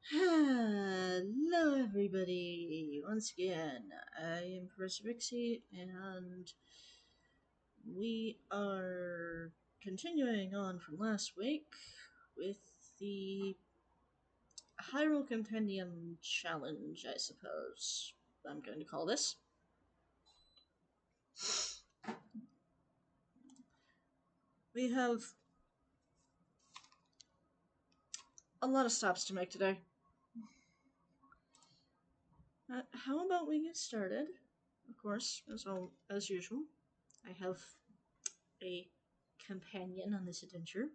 Hello, everybody! Once again, I am Professor Pixie, and we are continuing on from last week with the Hyrule Compendium challenge, I suppose I'm going to call this. We have a lot of stops to make today. How about we get started? Of course, as usual, I have a companion on this adventure.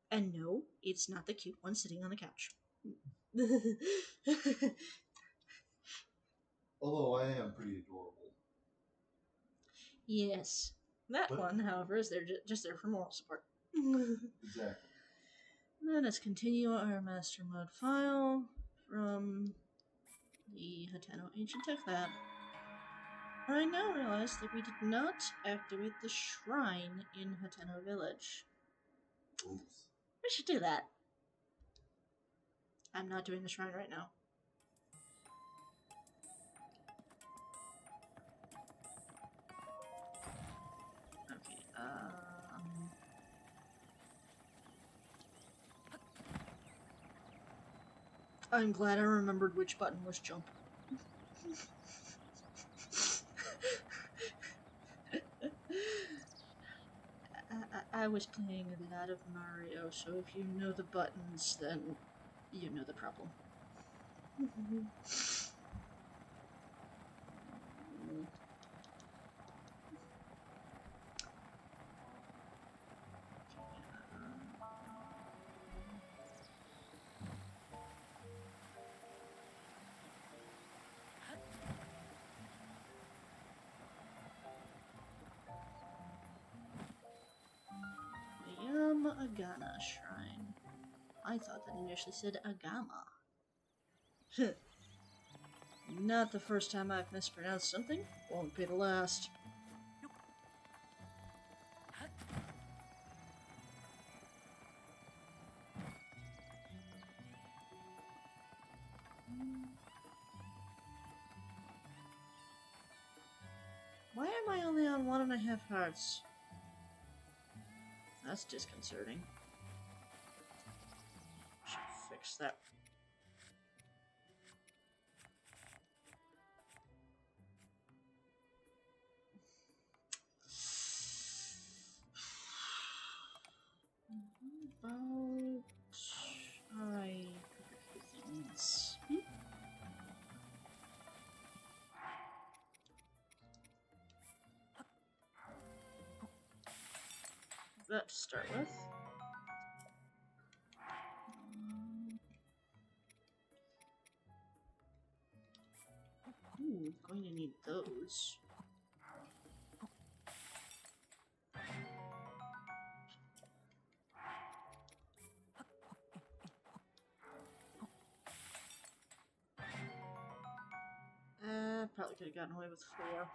And no, it's not the cute one sitting on the couch. Although I am pretty adorable. Yes. That But- one, however, is there just there for moral support. Exactly. Let us continue our master mode file from the Hateno Ancient Tech Lab. I now realize that we did not activate the shrine in Hateno Village. Oops. We should do that. I'm not doing the shrine right now. Okay, I'm glad I remembered which button was jump. I was playing a lot of Mario, so if you know the buttons, then you know the problem. The Agana Shrine. I thought that initially said Agama. Not the first time I've mispronounced something. Won't be the last. Why am I only on 1.5 hearts? That's disconcerting. Should fix that. About... Alright, a few things. That to start with. Ooh, going to need those. Probably could have gotten away with 4.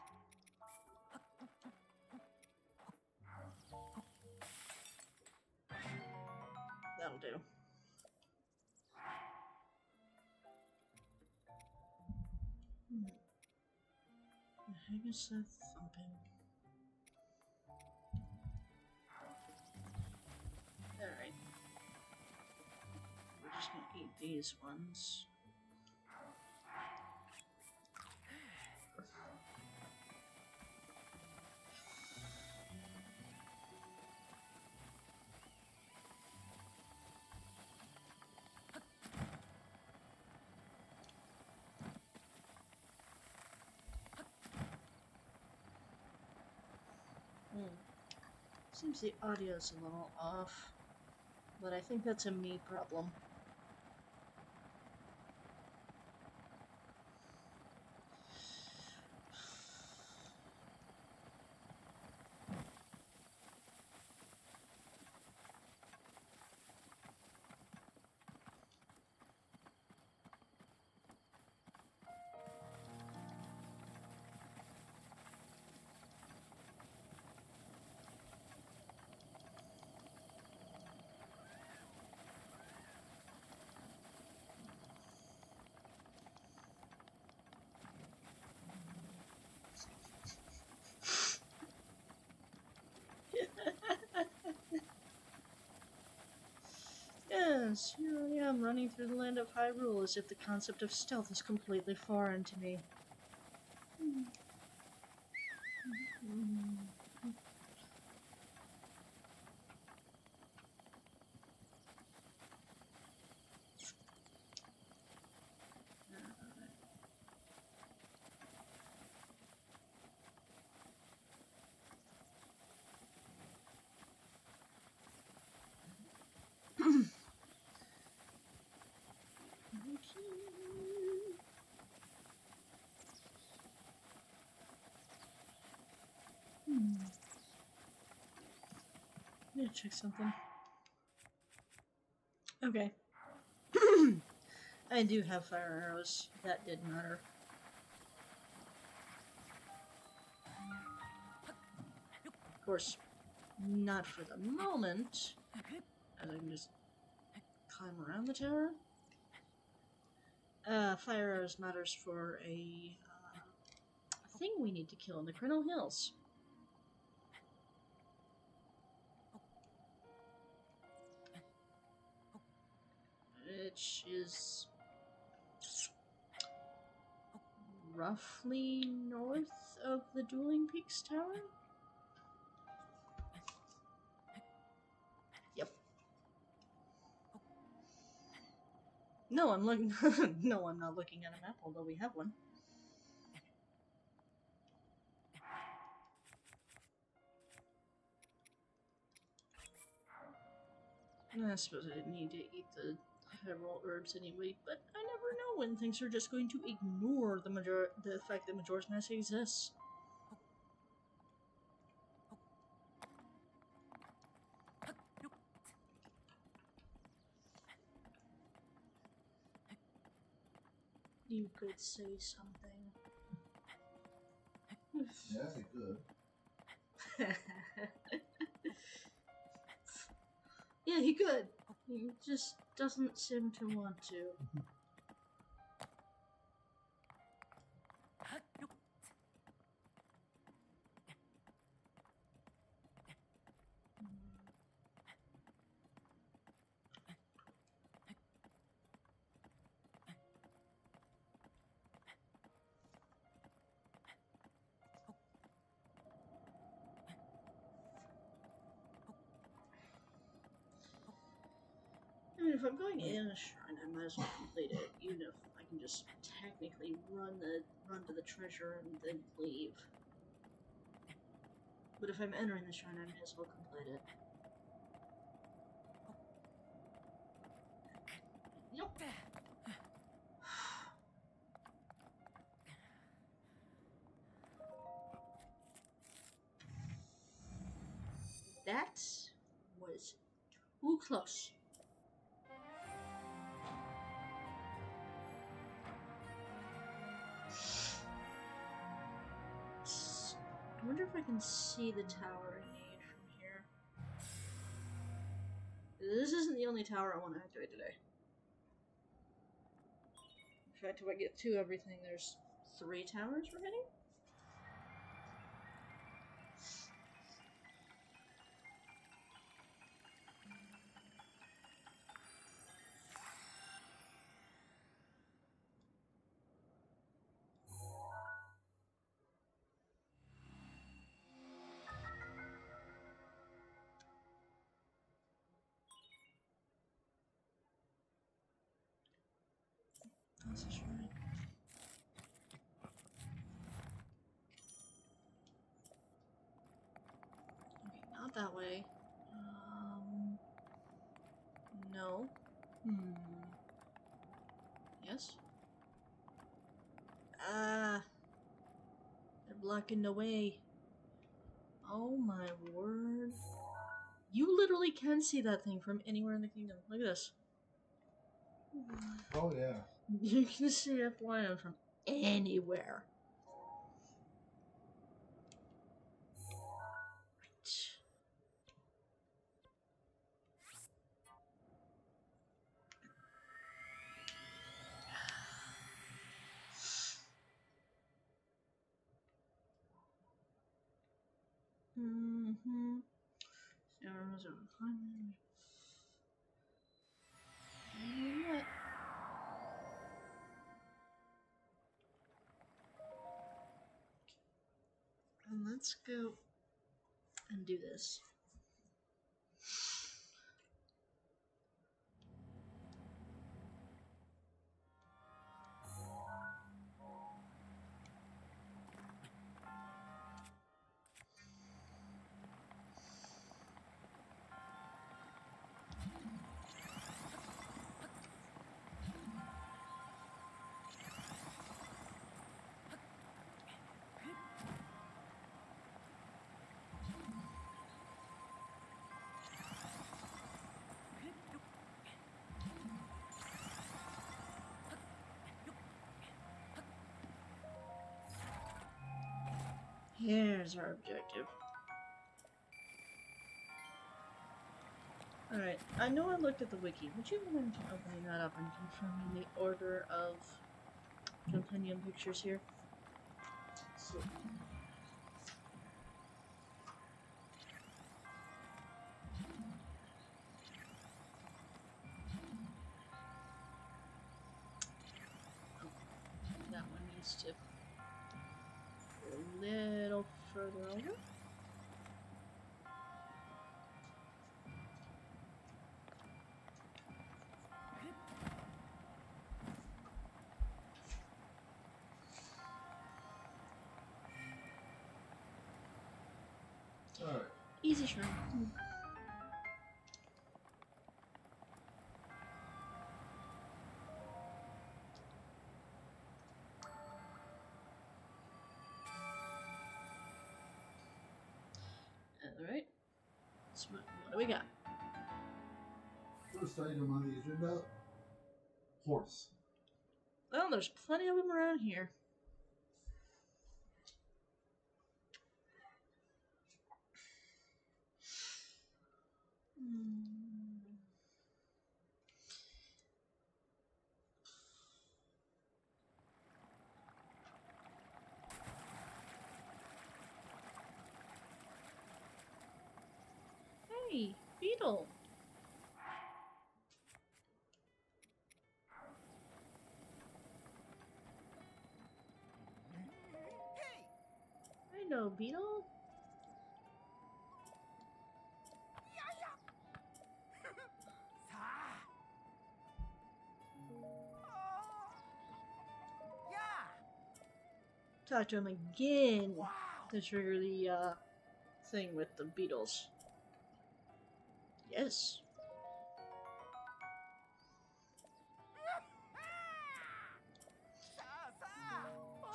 That'll do. I guess that's thumping. Alright. We're just gonna eat these ones. Seems the audio's a little off, but I think that's a me problem. Yes, here I am running through the land of Hyrule as if the concept of stealth is completely foreign to me. I'm gonna check something. Okay. I do have fire arrows. That did matter. Of course, not for the moment. As I can just climb around the tower. Fire arrows matters for a thing we need to kill in the Crynal Hills. Which is roughly north of the Dueling Peaks Tower? Yep. No, I'm looking. No, I'm not looking at a map, although we have one. I suppose I didn't need to eat the herbal herbs anyway, but I never know when things are just going to ignore the fact that Majora's Mask exists. You could say something. Yes, it could. Yeah, he could. He just doesn't seem to want to. I mean, if I'm going in a shrine, I might as well complete it, even if I can just technically run to the treasure and then leave. But if I'm entering the shrine, I may as well complete it. Yep. That was too close. I wonder if I can see the tower I need from here. This isn't the only tower I want to activate today. In fact, if I get to everything, there's 3 towers we're hitting? That's a shrine. Okay, not that way. No. Yes? Ah, they're blocking the way. Oh my word. You literally can see that thing from anywhere in the kingdom. Look at this. Oh yeah. You can see FYM from anywhere. Mm-hmm. What? And let's go and do this. Here's our objective. Alright, I know I looked at the wiki. Would you mind opening that up and confirming the order of compendium pictures here? So, That one needs to go a little further over. alright. Easy shrine. Alright. So what do we got? First item on the agenda, horse. Well, there's plenty of them around here. Hey, beetle. I know, beetle. Talk to him again to trigger the thing with the beetles. Yes.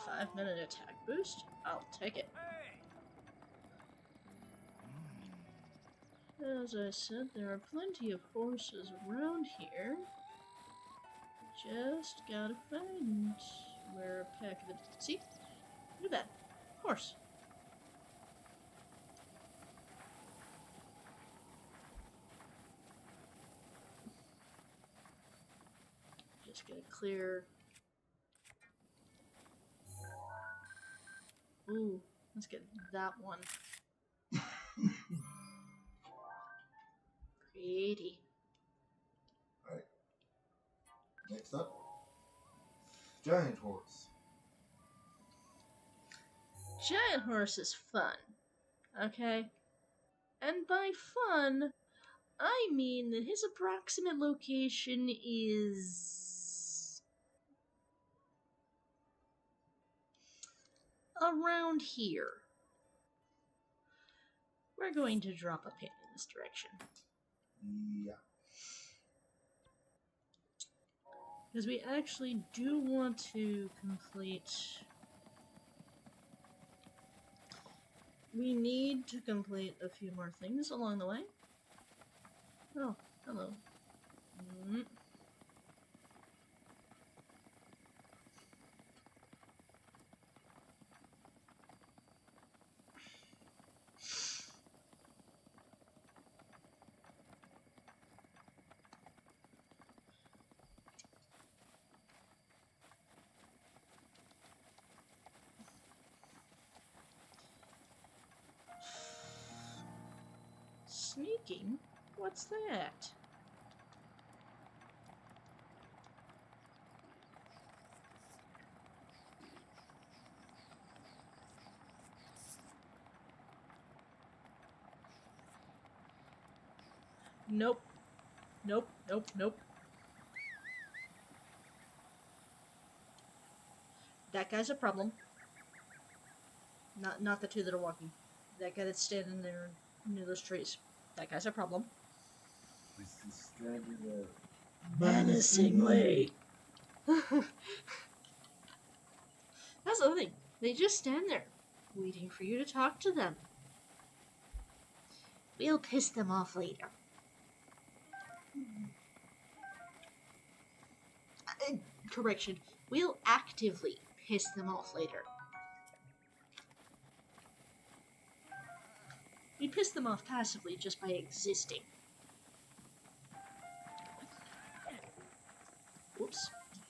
5-minute attack boost? I'll take it. As I said, there are plenty of horses around here. Just gotta find where a pack of it. See? Look at that. Horse. Just gotta clear. Ooh, let's get that one. Pretty. Alright. Next up, giant horse. Giant horse is fun. Okay? And by fun, I mean that his approximate location is around here. We're going to drop a pin in this direction. Yeah. Because we actually do want to complete... We need to complete a few more things along the way. Oh, hello. Sneaking? What's that? Nope. Nope. Nope. Nope. That guy's a problem. Not the two that are walking. That guy that's standing there near those trees. That guy's a problem. He's standing there menacingly. That's the thing. They just stand there, waiting for you to talk to them. We'll piss them off later. Correction. We'll actively piss them off later. We piss them off passively just by existing. Whoops.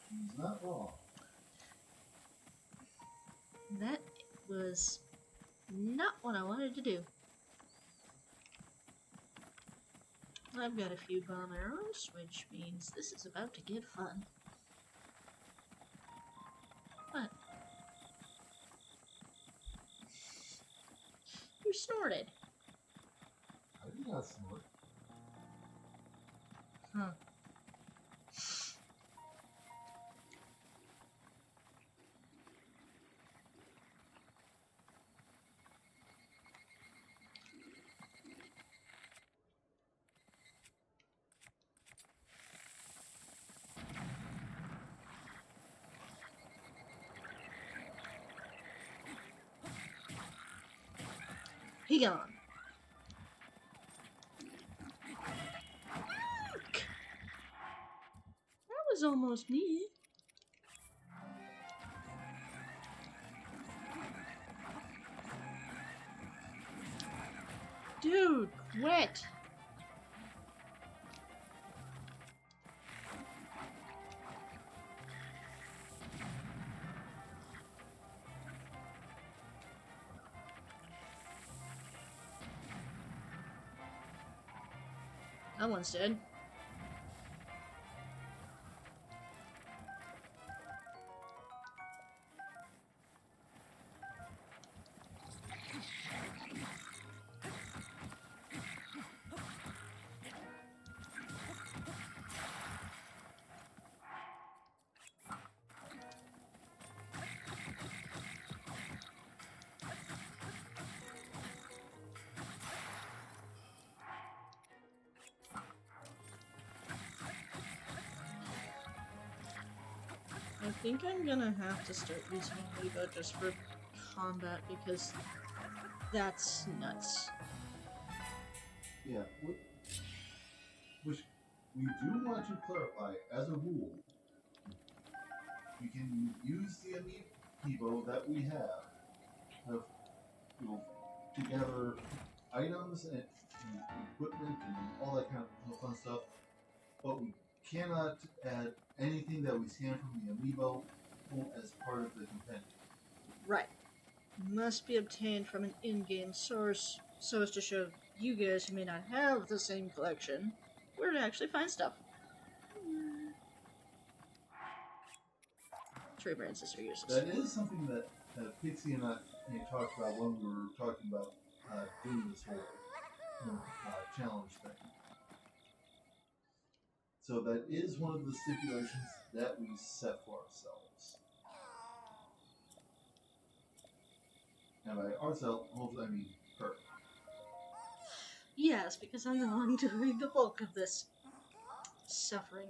He's not wrong. That was not what I wanted to do. I've got a few bomb arrows, which means this is about to get fun. What? You snorted. I did not snort. Huh. He gone. That was almost me. Dude, quit. That one's dead. I think I'm gonna have to start using Amiibo just for combat because that's nuts. Yeah, which we do want to clarify as a rule. We can use the Amiibo that we have, you know, to gather items and equipment and all that kind of fun stuff, but we cannot add anything that we scan from the Amiibo as part of the compendium. Right. Must be obtained from an in-game source so as to show you guys who may not have the same collection where to actually find stuff. Tree branches are useless. That is something that Pixie and I talked about when we were talking about doing this whole challenge thing. So that is one of the stipulations that we set for ourselves. And by ourselves, I mean her. Yes, because I'm the one doing the bulk of this suffering.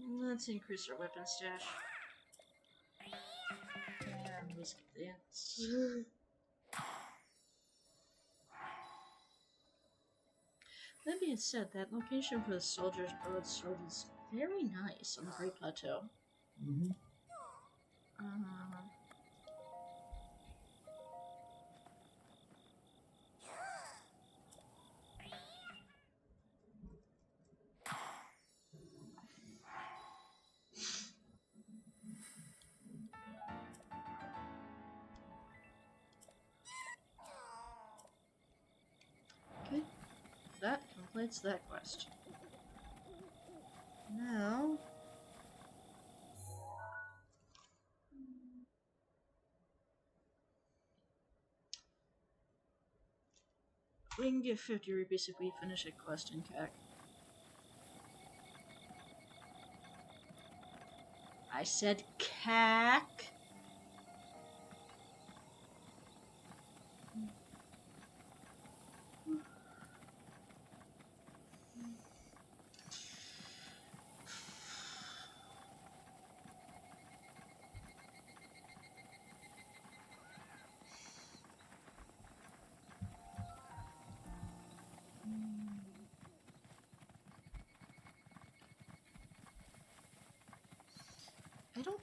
Let's increase our weapon stash. And risk dance. That being said, that location for the soldier's broadsword is very nice on the Great Plateau. Mm-hmm. Okay, that completes that quest. Now, We can get 50 rupees if we finish a quest in CAC. I said CAC. I don't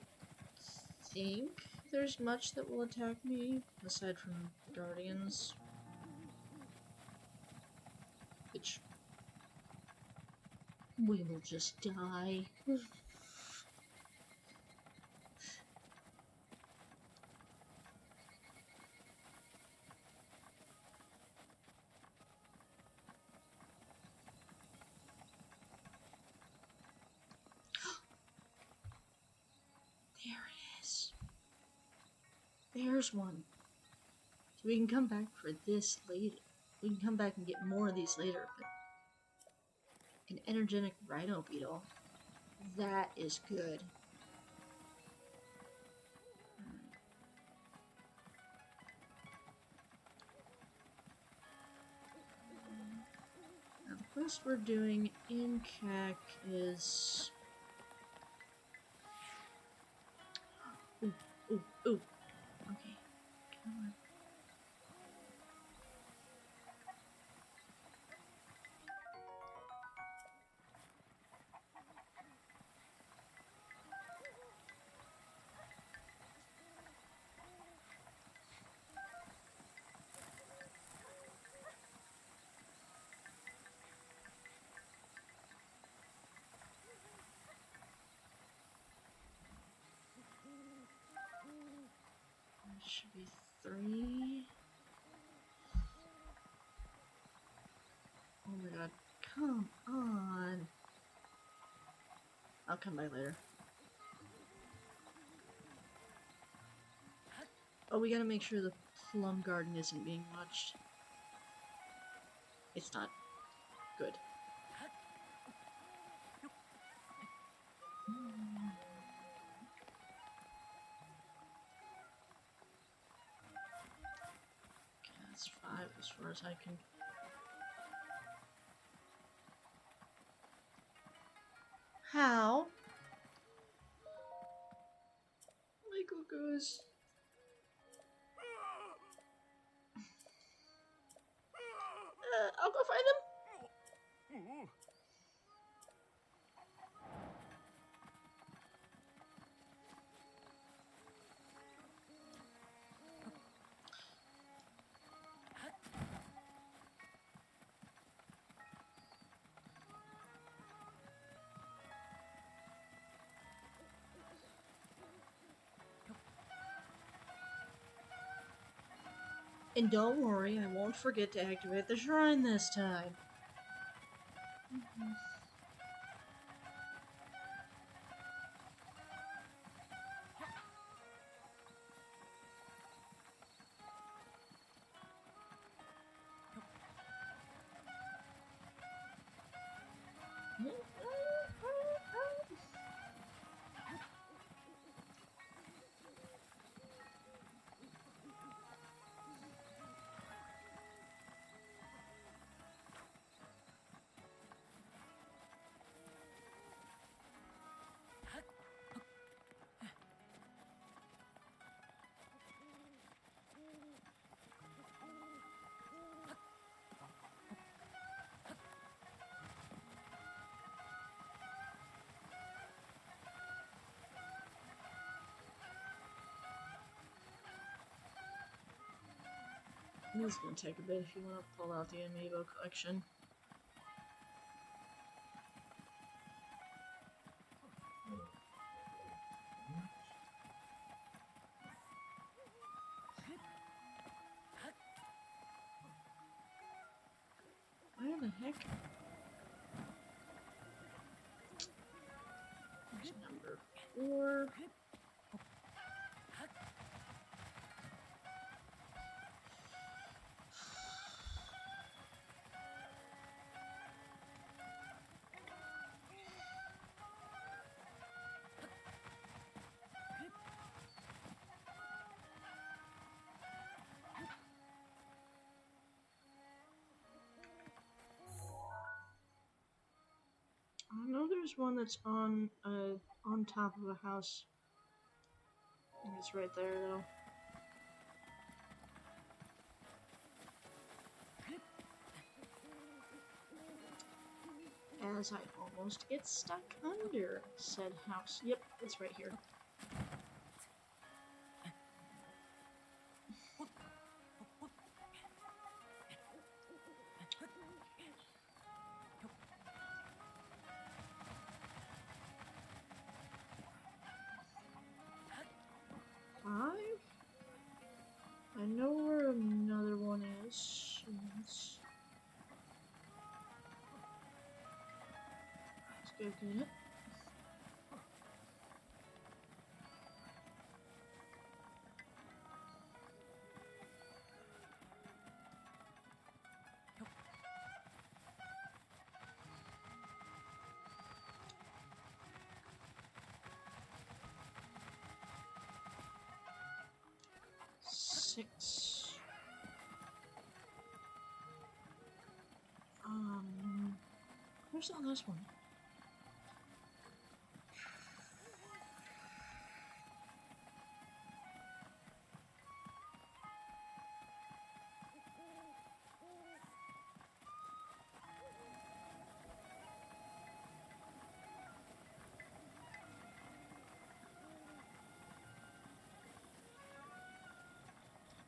think there's much that will attack me, aside from guardians. Which we will just die. There it is. There's one. So we can come back for this later. We can come back and get more of these later, but an energetic rhino beetle. That is good. Now the quest we're doing in CAC is... Ooh, ooh, ooh. Okay, come on. That should be 3. Oh my god, come on. I'll come back later. Oh, we gotta make sure the plum garden isn't being watched. It's not. Good. Okay, that's 5 as far as I can... How? Michael goes... I'll go find them. And don't worry, I won't forget to activate the shrine this time. This is gonna take a bit if you want to pull out the Amiibo collection. Where the heck? There's number 4. there's one that's on top of a house. It's right there though. As I almost get stuck under said house. Yep, it's right here. Five? I know where another one is. Let's go get it. Six. Where's the last one?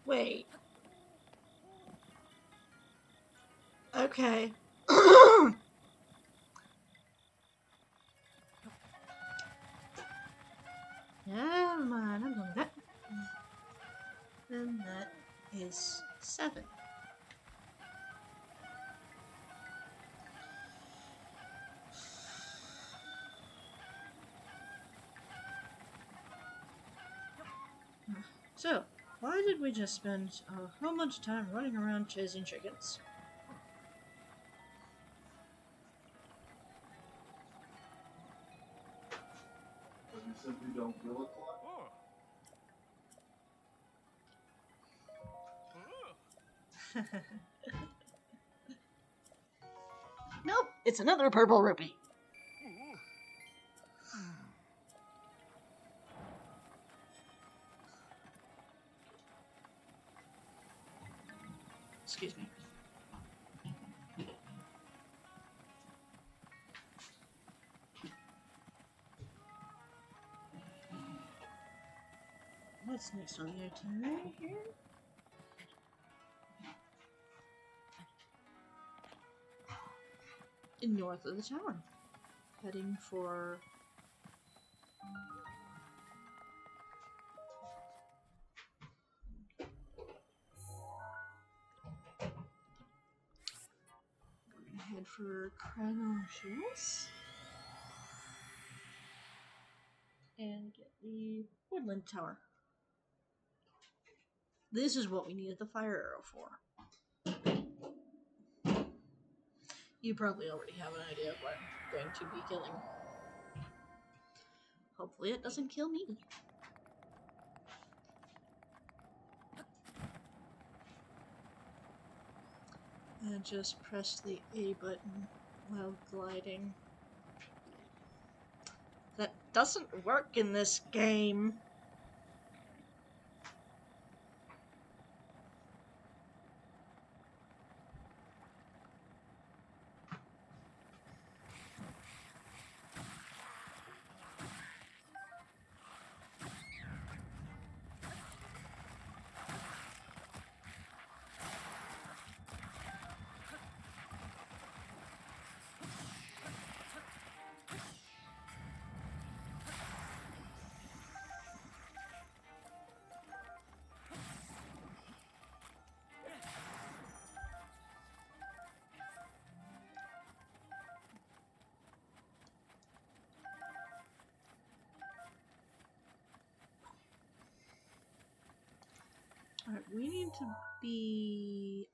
Wait. Okay. Never mind, I'm going with that. And that is 7. So, why did we just spend a whole bunch of time running around chasing chickens? Because we simply don't kill it a lot. Nope, it's another purple rupee. Excuse me. What's next on the itinerary here? North of the tower. Heading for... We're gonna head for Kranos and get the woodland tower. This is what we needed the fire arrow for. You probably already have an idea of what I'm going to be killing. Hopefully it doesn't kill me. And just press the A button while gliding. That doesn't work in this game. Alright, we need to be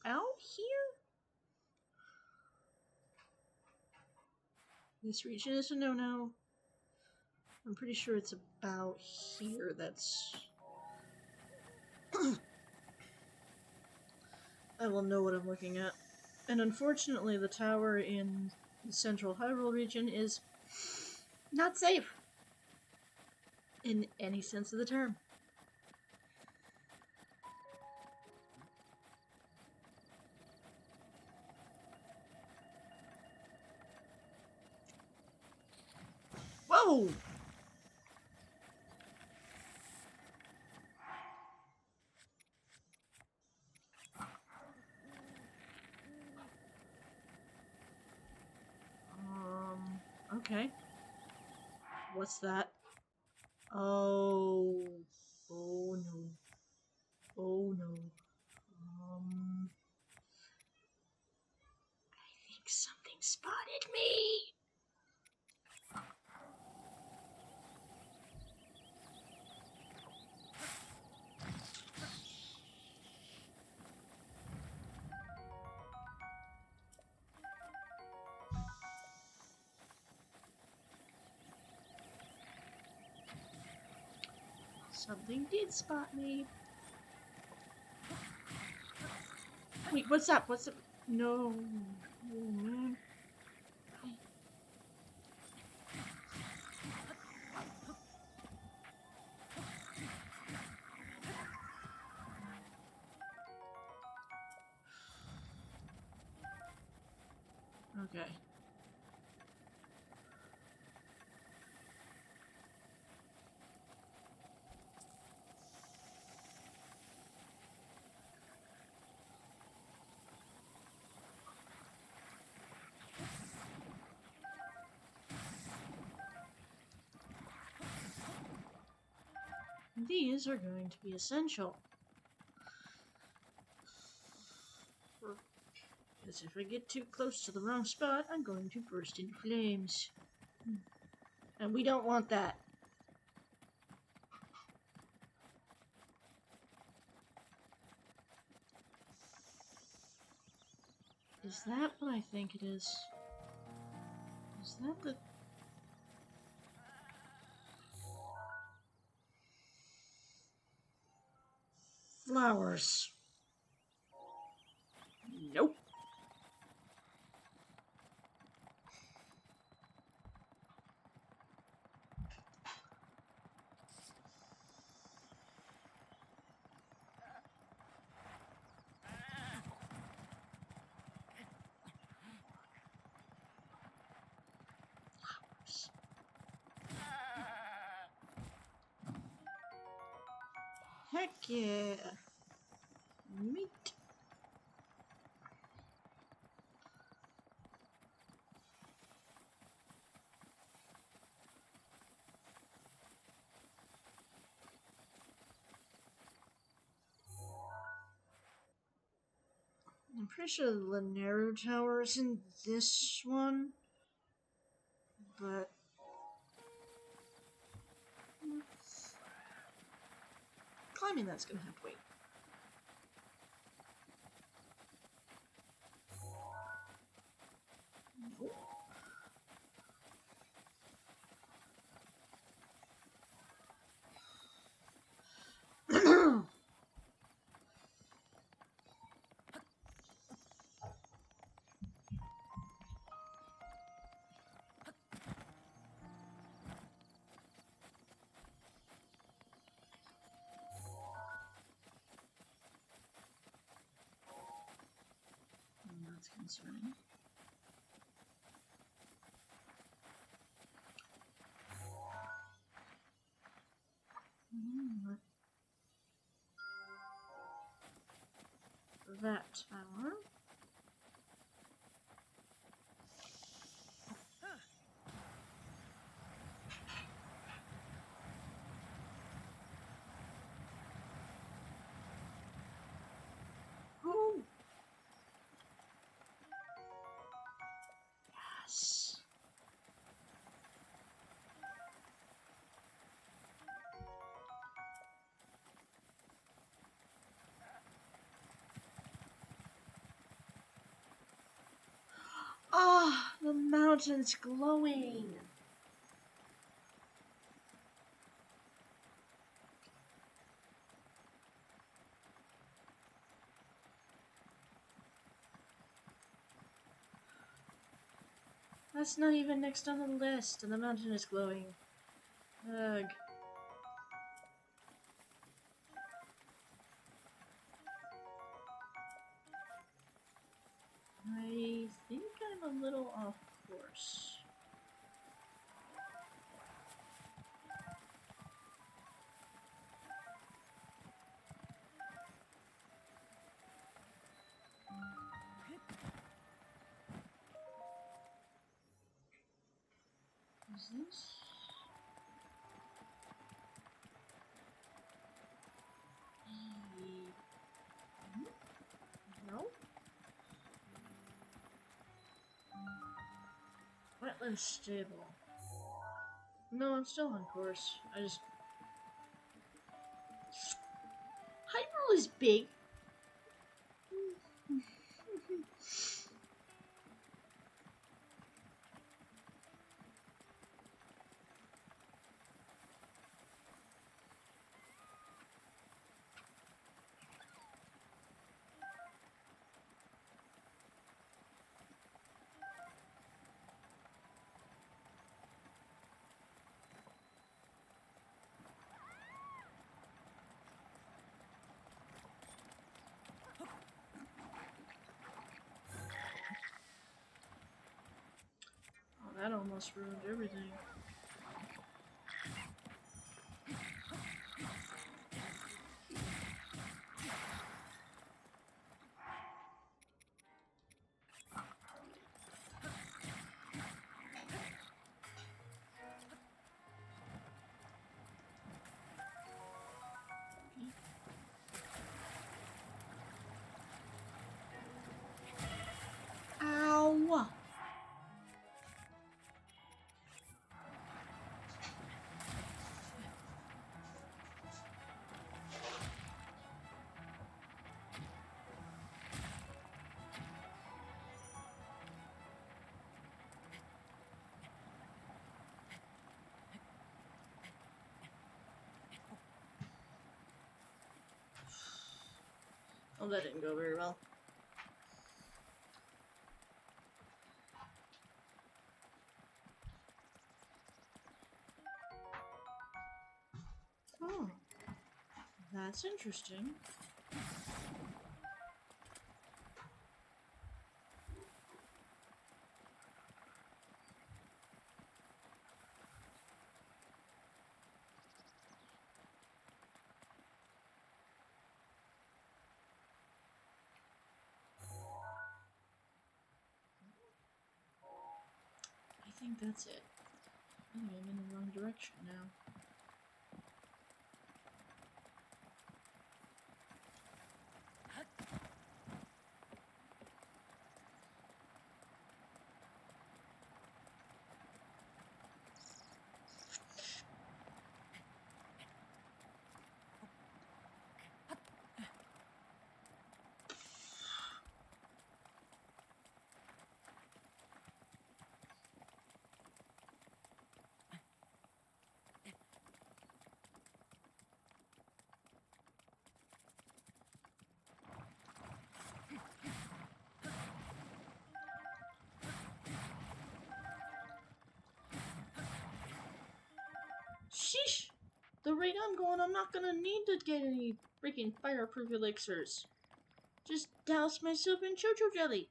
about here? This region is a no-no. I'm pretty sure it's about here. That's... I will know what I'm looking at. And unfortunately, the tower in The central Hyrule region is not safe in any sense of the term. Whoa! Okay. What's that? Oh. Oh no. Oh no. I think something spotted me. Something did spot me. Wait, what's up? What's up? No. Oh, man. Okay. These are going to be essential. Because if I get too close to the wrong spot, I'm going to burst into flames. And we don't want that. Is that what I think it is? Is that the... flowers? Nope. Heck yeah. Meat. I'm pretty sure the Lanero Tower is in this one. But... climbing that's gonna have to wait. Nope. That's concerning. That tower. Oh! Yes. Ah, the mountain's glowing. That's not even next on the list, and the mountain is glowing. Ugh. I think I'm a little off course. Is this? No? Wetland stable. No, I'm still on course. I just... Hyrule is big! Oh, that almost ruined everything. Ow! Oh, that didn't go very well. Oh, that's interesting. I think that's it. Oh, I'm in the wrong direction now. Sheesh! The rate I'm going, I'm not gonna need to get any freaking fireproof elixirs. Just douse myself in chocho jelly.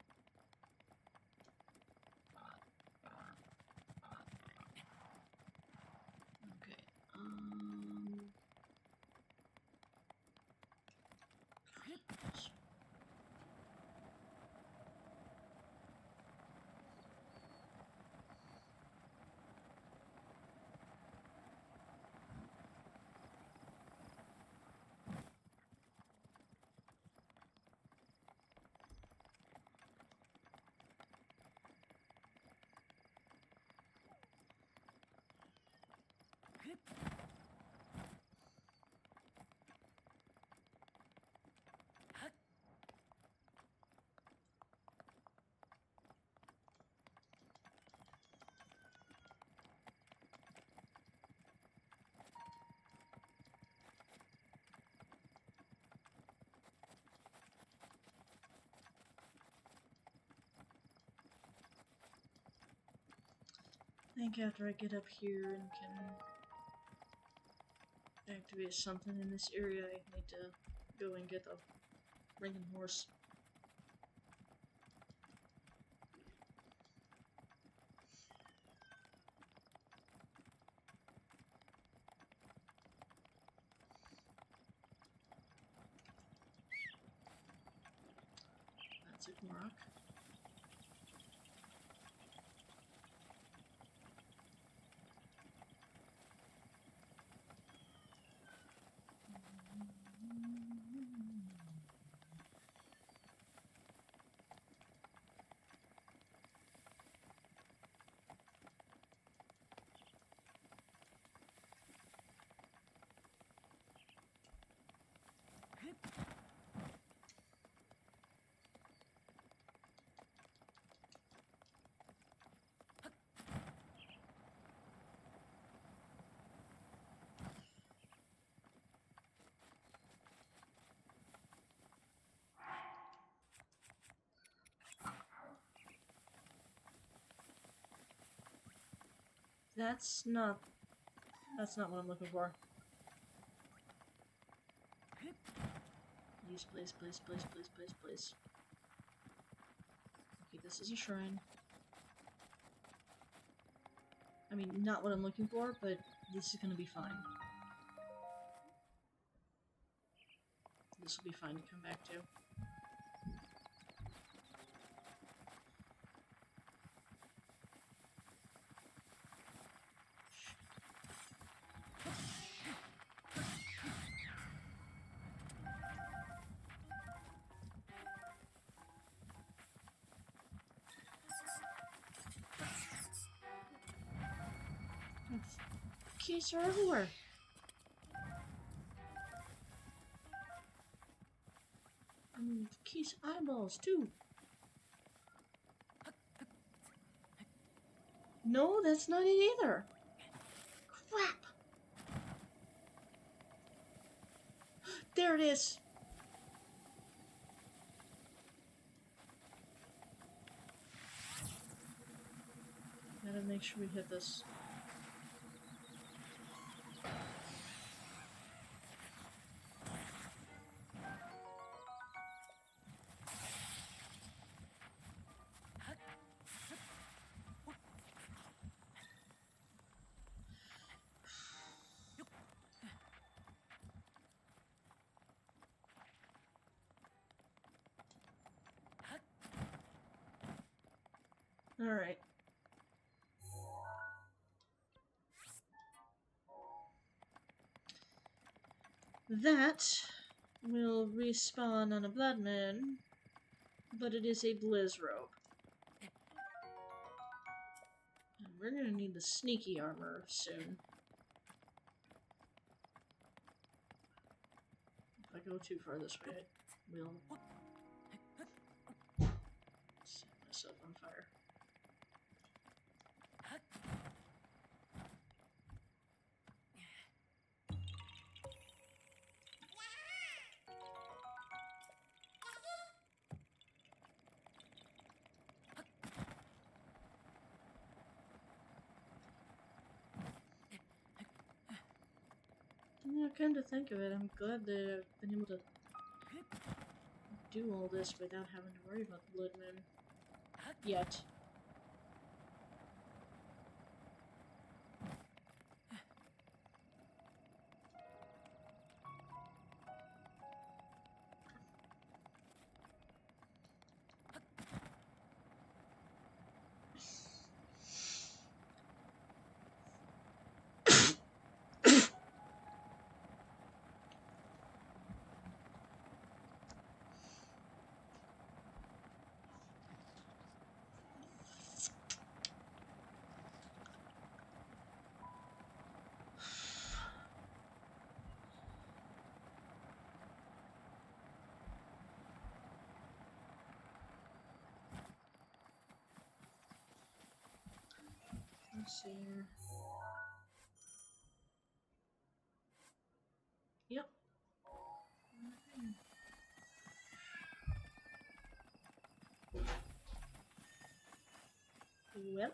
Okay, I think after I get up here and can activate something in this area, I need to go and get the ringing horse. That's a Gmorok. That's not what I'm looking for. Use, please, please, please, please, please, please. Okay, this is a shrine. I mean, not what I'm looking for, but this is gonna be fine. This will be fine to come back to. Keys are everywhere. Keys eyeballs too. No, that's not it either. Crap. There it is. Gotta make sure we hit this. Alright. That will respawn on a blood moon, but it is a blizz robe. And we're gonna need the sneaky armor soon. If I go too far this way, I will set myself on fire. Yeah, come to think of it, I'm glad that I've been able to do all this without having to worry about the blood moon. Yet. Let's see here. Yep. Well.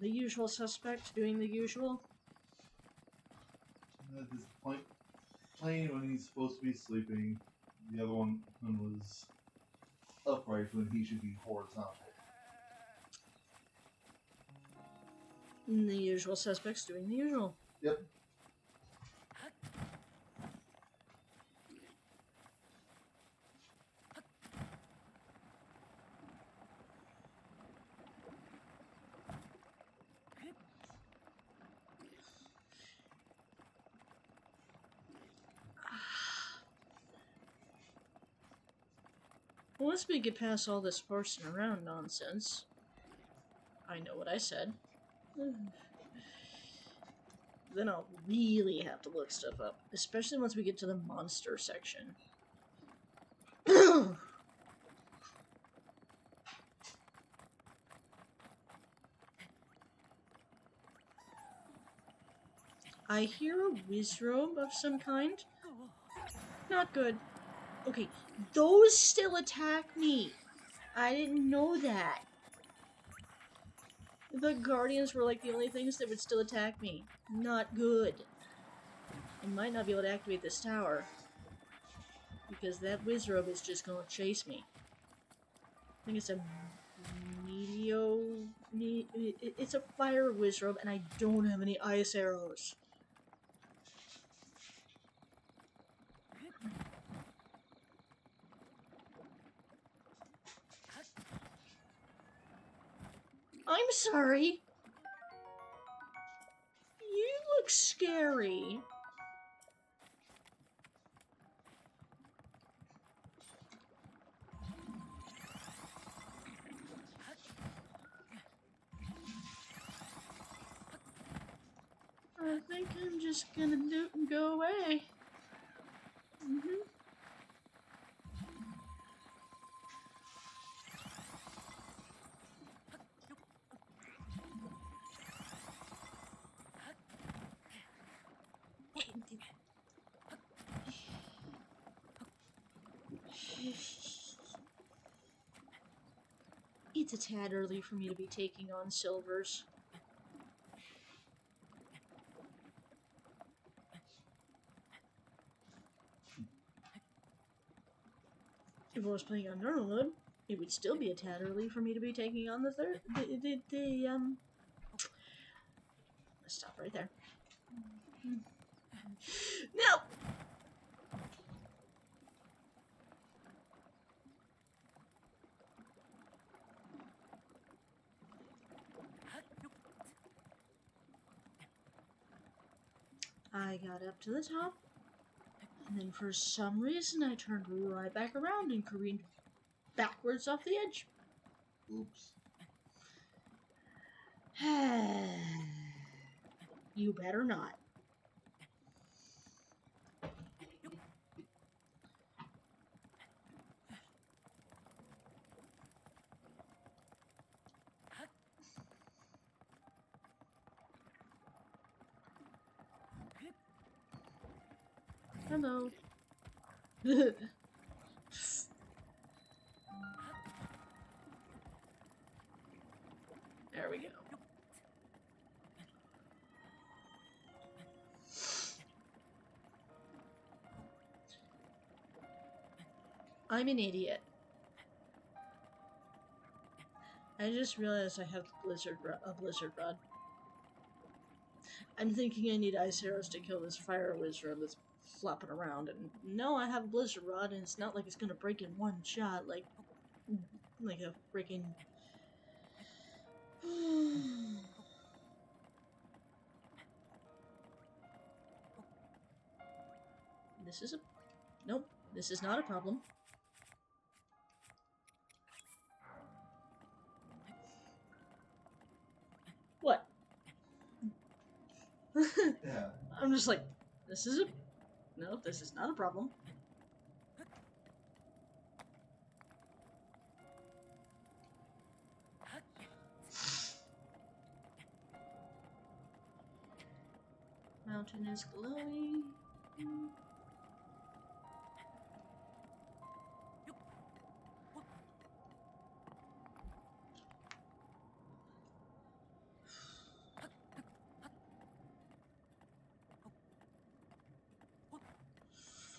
The usual suspect doing the usual. At this point, playing when he's supposed to be sleeping. The other one was upright when he should be horizontal. And the usual suspects doing the usual. Yep. Once we get past all this horsing around nonsense, I know what I said. Then I'll really have to look stuff up, especially once we get to the monster section. I hear a wizrobe of some kind. Not good. Okay, those still attack me. I didn't know that. The guardians were like the only things that would still attack me. Not good. I might not be able to activate this tower, because that wizrobe is just gonna chase me. I think it's a it's a fire wizrobe, and I don't have any ice arrows. I'm sorry. You look scary. I think I'm just gonna do and go away. It's a tad early for me to be taking on silvers. If I was playing on normal mode, it would still be a tad early for me to be taking on the let's stop right there. No! I got up to the top, and then for some reason I turned right back around and careened backwards off the edge. Oops. You better not. Hello. There we go. I'm an idiot. I just realized I have a blizzard rod. I'm thinking I need ice arrows to kill this fire wizard that's flopping around, and no, I have a blizzard rod, and it's not like it's gonna break in one shot, like a freaking. This is a. Nope, this is not a problem. What? Yeah. I'm just like, this is a. No, this is not a problem. Mountain is glowing.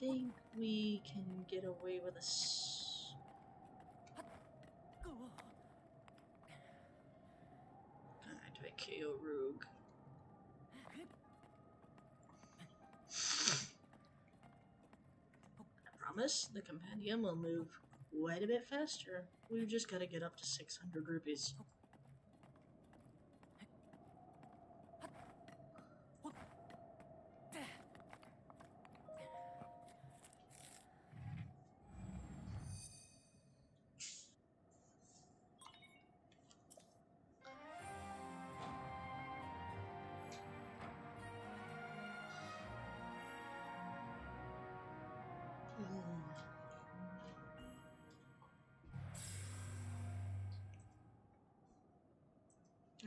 think we can get away with a do I KO Rogue? I promise the compendium will move quite a bit faster. We've just got to get up to 600 rupees.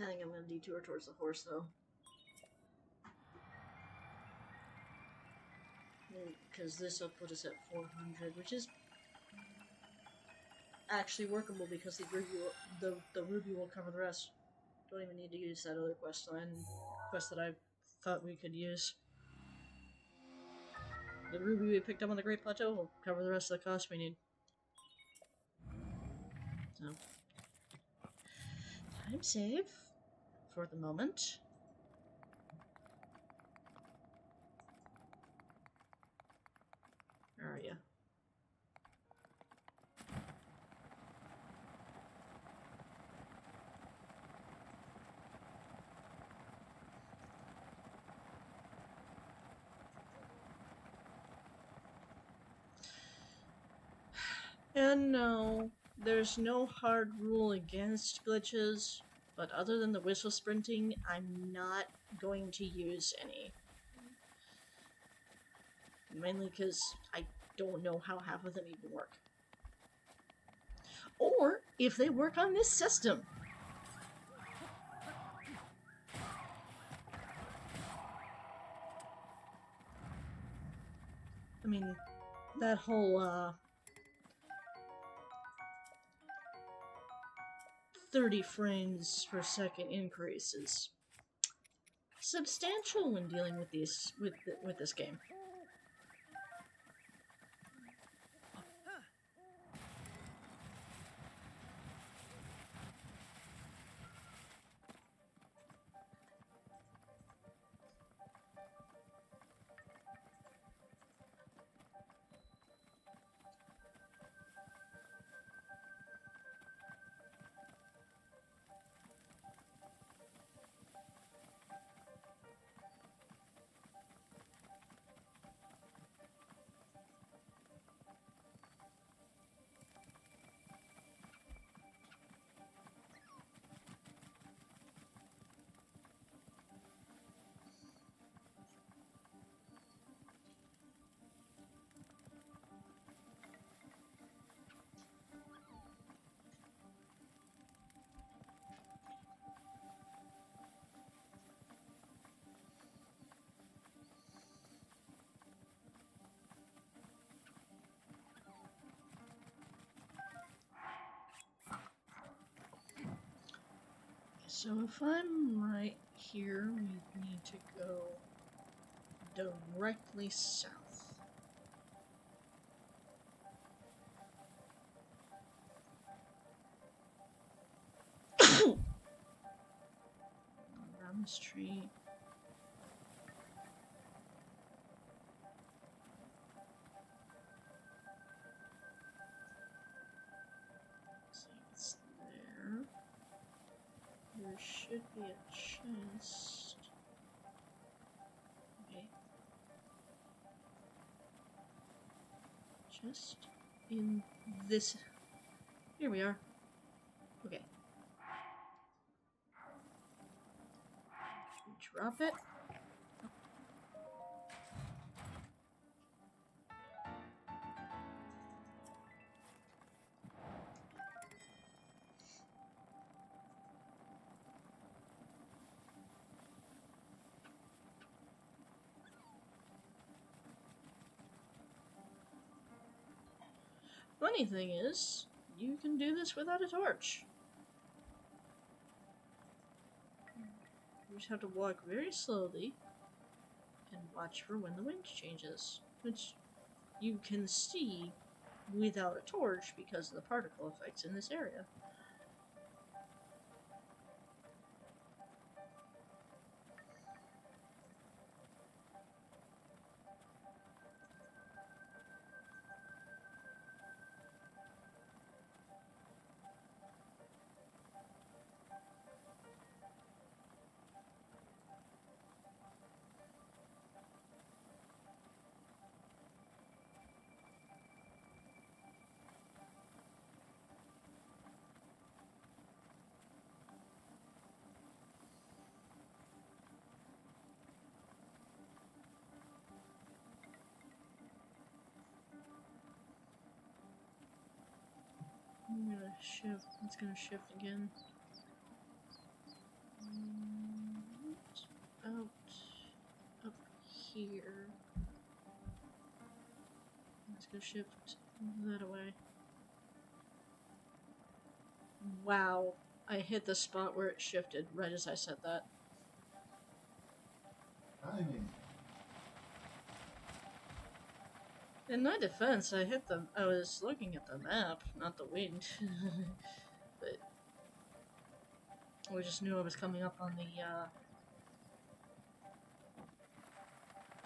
I think I'm going to detour towards the horse, though. Because this will put us at 400, which is actually workable because the ruby will cover the rest. Don't even need to use that other quest that I thought we could use. The ruby we picked up on the Great Plateau will cover the rest of the cost we need. So, time save for the moment. Where are you? And no, there's no hard rule against glitches, but other than the whistle sprinting, I'm not going to use any. Mainly because I don't know how half of them even work. Or if they work on this system. I mean, that whole 30 frames per second increase is substantial when dealing with this game. So if I'm right here, we need to go directly south. Around this tree. See what's there. There should be a chest. Okay. Chest in this. Here we are. Okay. Drop it. Funny thing is, you can do this without a torch. You just have to walk very slowly and watch for when the wind changes. Which you can see without a torch because of the particle effects in this area. I'm gonna shift. It's gonna shift again. Out up here. Let's go shift that away. Wow, I hit the spot where it shifted right as I said that. Timing. In my defense, I was looking at the map, not the wind. But I just knew I was coming up on the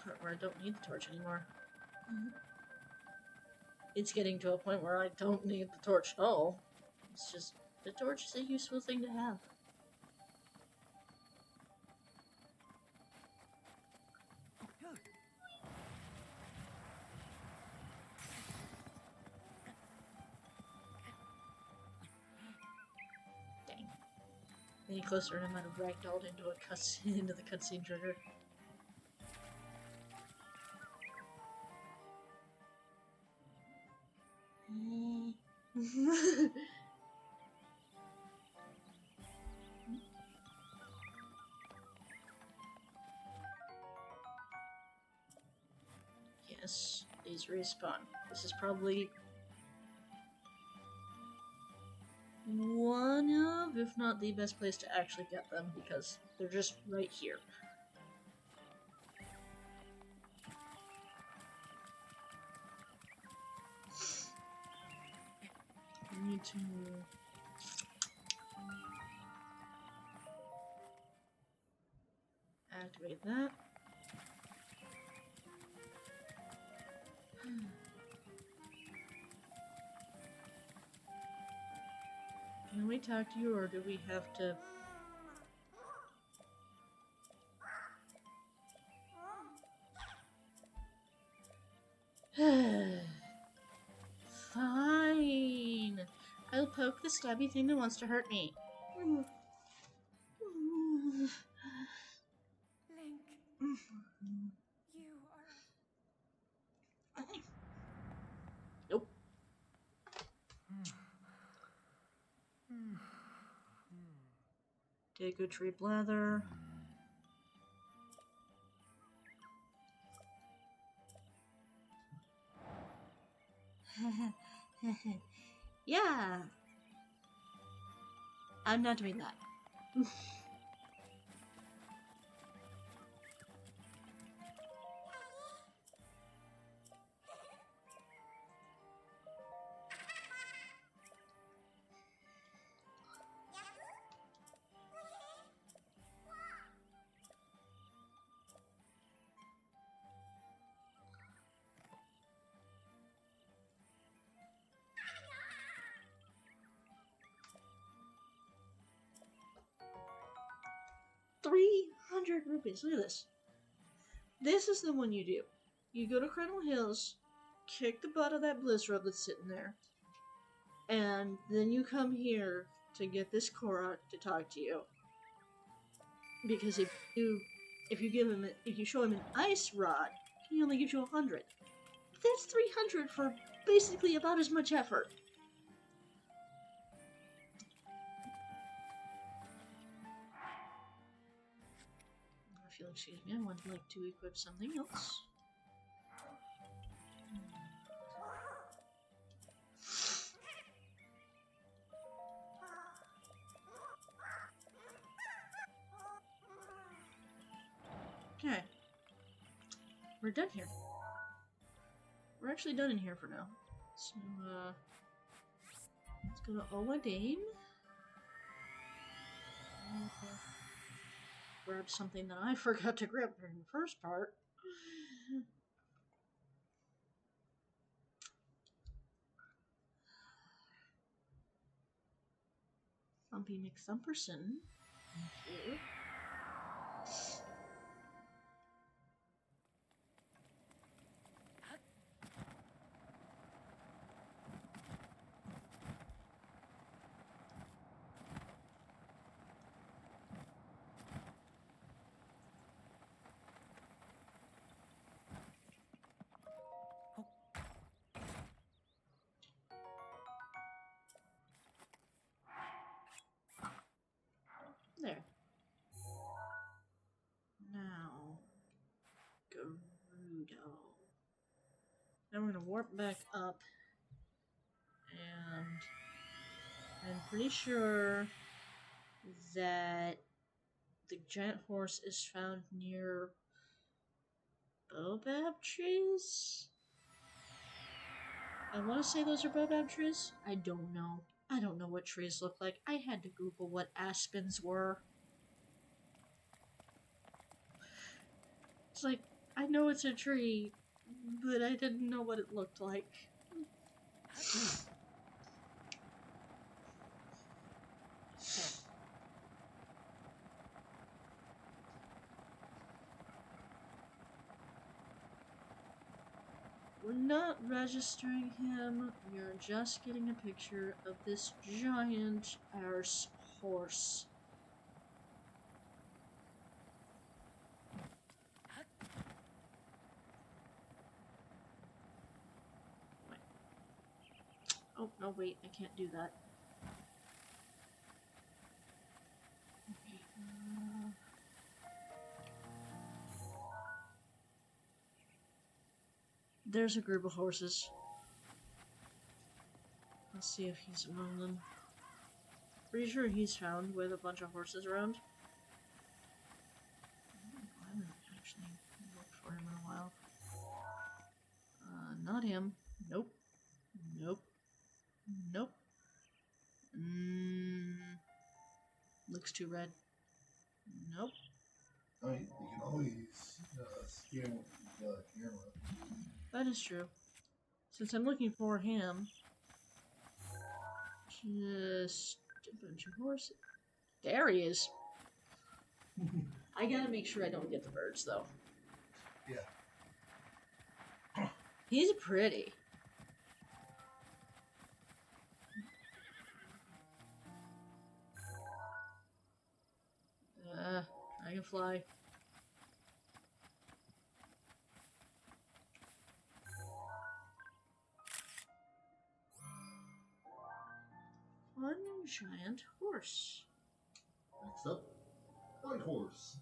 part where I don't need the torch anymore. It's getting to a point where I don't need the torch at all. It's just, the torch is a useful thing to have. Dang. Any closer and I might have ragdolled into into the cutscene trigger. Yes, these respawn. This is probably one of, if not the best place to actually get them, because they're just right here. I need to activate that. Can we talk to you, or do we have to... Fine. I'll poke the stabby thing that wants to hurt me. Link. You are... Nope. Take a tree blather. Yeah. I'm not doing that. 300 rupees. Look at this. This is the one you do. You go to Crandall Hills, kick the butt of that bliss rub that's sitting there, and then you come here to get this Korok to talk to you. Because if you show him an ice rod, he only gives you 100. That's 300 for basically about as much effort. If you'll excuse me, I would like to equip something else. Okay. We're done here. Right? actually done in here for now. So, let's go to Owadame. Grab something that I forgot to grab in the first part. Thumpy McThumperson. Thank you. There. Now, Gerudo. Now we're gonna warp back up, and I'm pretty sure that the giant horse is found near BotW trees? I want to say those are BotW trees. I don't know. I don't know what trees look like. I had to Google what aspens were. It's like, I know it's a tree, but I didn't know what it looked like. We're not registering him, we are just getting a picture of this giant arse horse. Wait. Oh, no, wait, I can't do that. Okay, there's a group of horses. Let's see if he's among them. Pretty sure he's found with a bunch of horses around. I haven't actually looked for him in a while. Not him. Nope. Nope. Nope. Looks too red. Nope. I mean, you can always scan the camera. That is true. Since I'm looking for him, just a bunch of horses. There he is. I gotta make sure I don't get the birds, though. Yeah. He's pretty. Dragonfly. One giant horse. Next up, White Horse.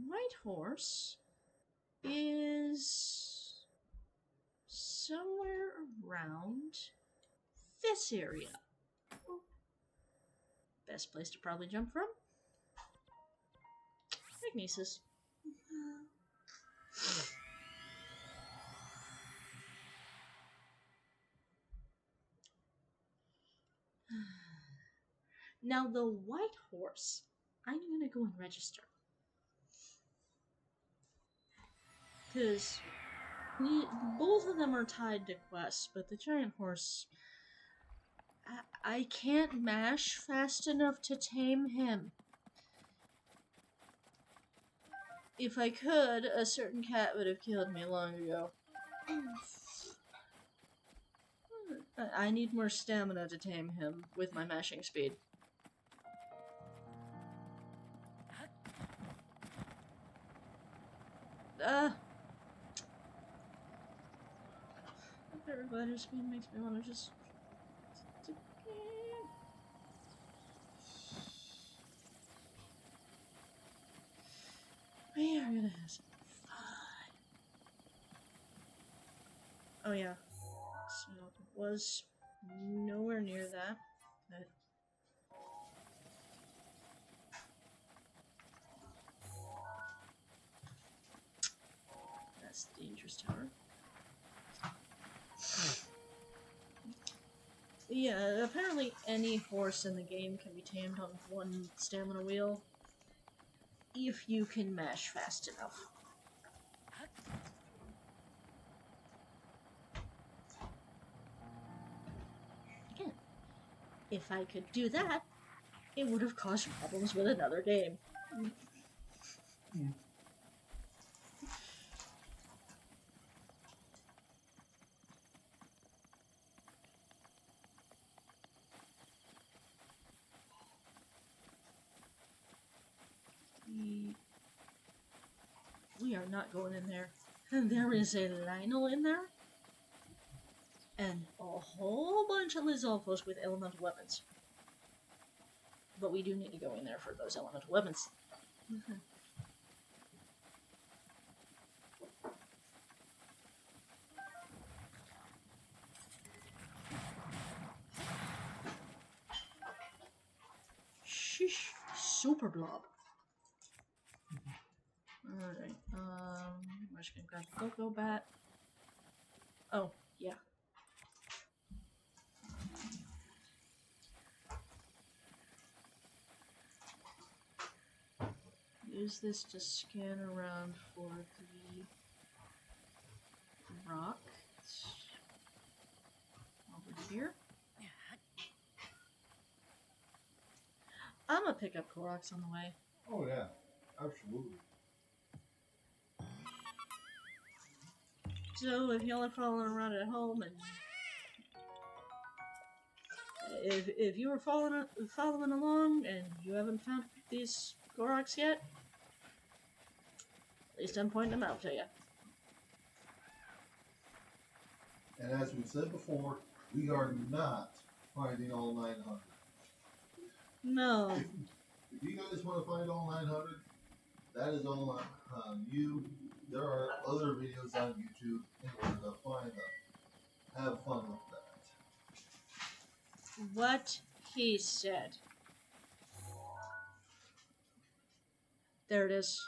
White horse is somewhere around this area. Best place to probably jump from? Magnesis. Now the white horse, I'm gonna go and register. Because both of them are tied to quests, but the giant horse, I can't mash fast enough to tame him. If I could, a certain cat would have killed me long ago. I need more stamina to tame him with my mashing speed. Glider speed makes me want to just... We are gonna have some fun. Oh yeah. So it was nowhere near that. But Yeah, apparently any horse in the game can be tamed on one stamina wheel if you can mash fast enough. Again, if I could do that, it would have caused problems with another game. We are not going in there. There is a Lionel in there, and a whole bunch of Lizalfos with elemental weapons. But we do need to go in there for those elemental weapons. Sheesh, super blob. Alright, we're just gonna grab the Go-Go Bat. Oh, yeah. Use this to scan around for the rock. Over here. I'm gonna pick up Koroks on the way. Oh yeah, absolutely. So if y'all are following around at home and if you were following along and you haven't found these Koroks yet, at least I'm pointing them out to you. And as we said before, we are not finding all 900. No. If you guys want to find all 900, that is all on you. There are other videos on YouTube in order to find them. Have fun with that. What he said. There it is.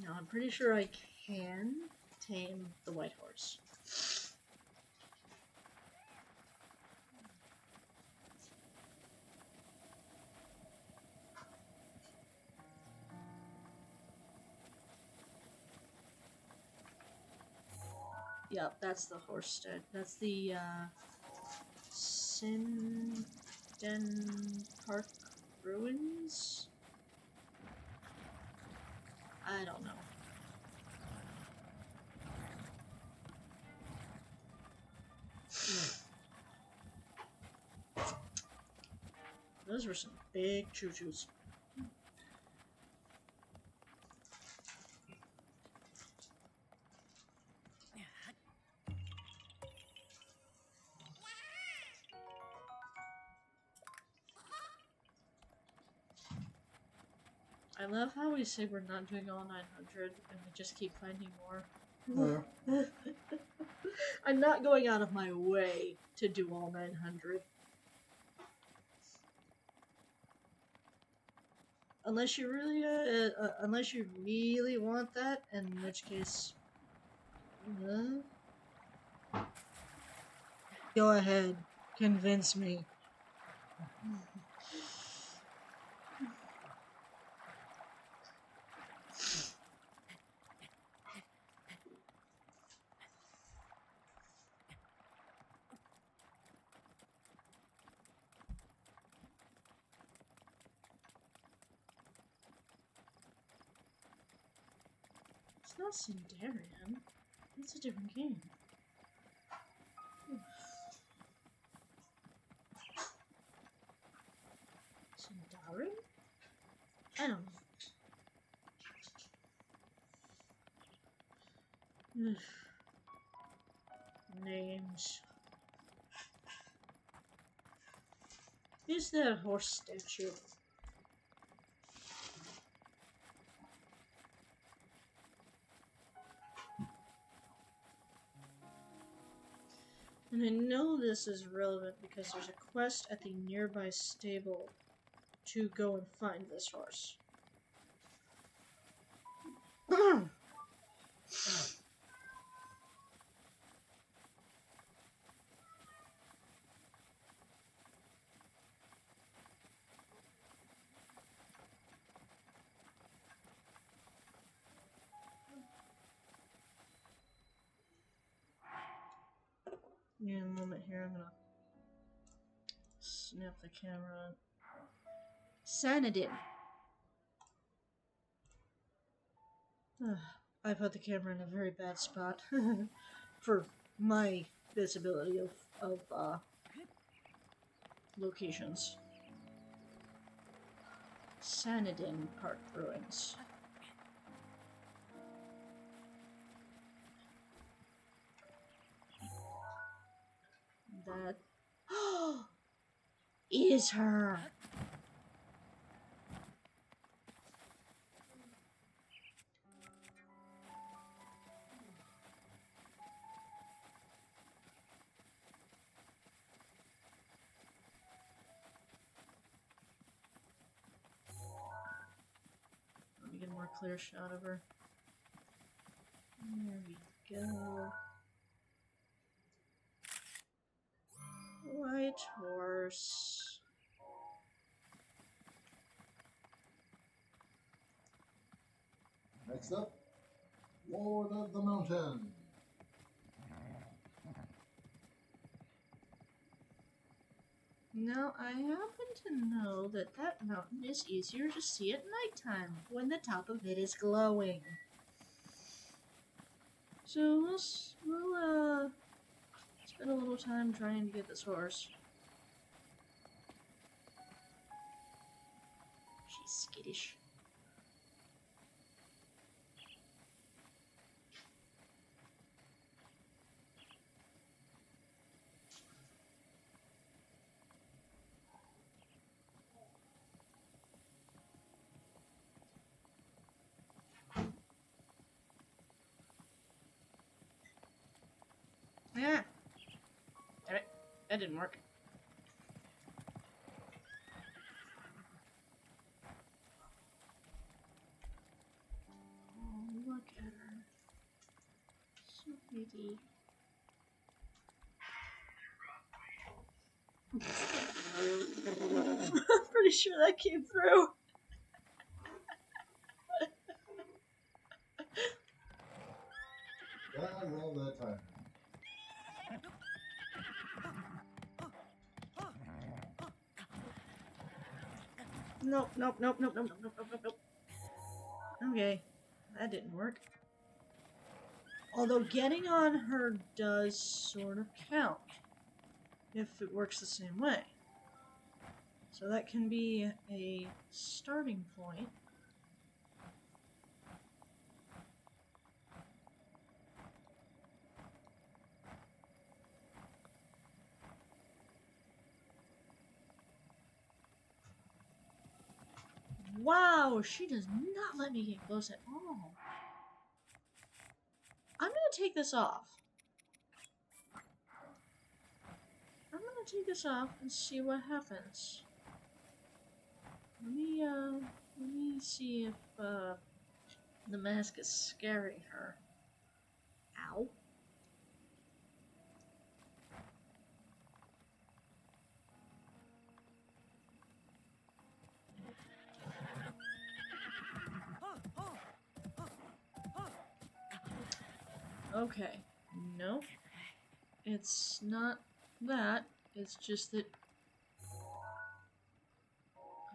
Now I'm pretty sure I can tame the white horse. Yep, that's the horse stead. That's the Symin Park Ruins? I don't know. Those were some big choo-choos. I love how we say we're not doing all 900 and we just keep finding more. I'm not going out of my way to do all 900. Unless you really want that, in which case, go ahead, convince me. It's not Sindarian. It's a different game. Sindari? I don't know. Names. Is there a horse statue? And I know this is relevant because there's a quest at the nearby stable to go and find this horse. In a moment here, I'm gonna snap the camera. Sanadin. I put the camera in a very bad spot for my visibility of locations. Sanadin Park Ruins. That is her. Let me get a more clear shot of her. There we go. White horse. Next up, Lord of the Mountain. Now, I happen to know that that mountain is easier to see at nighttime when the top of it is glowing. So we'll spend a little time trying to get this horse. She's skittish. Yeah. Damn it. That didn't work. Oh, look at her. So pretty. I'm pretty sure that came through. I love that time. Nope, nope, nope, nope, nope, nope, nope, nope, nope. Okay, that didn't work. Although getting on her does sort of count if it works the same way. So that can be a starting point. Wow, she does not let me get close at all. I'm gonna take this off. I'm gonna take this off and see what happens. Let me see if the mask is scaring her. Ow. Okay, nope. It's not that. It's just that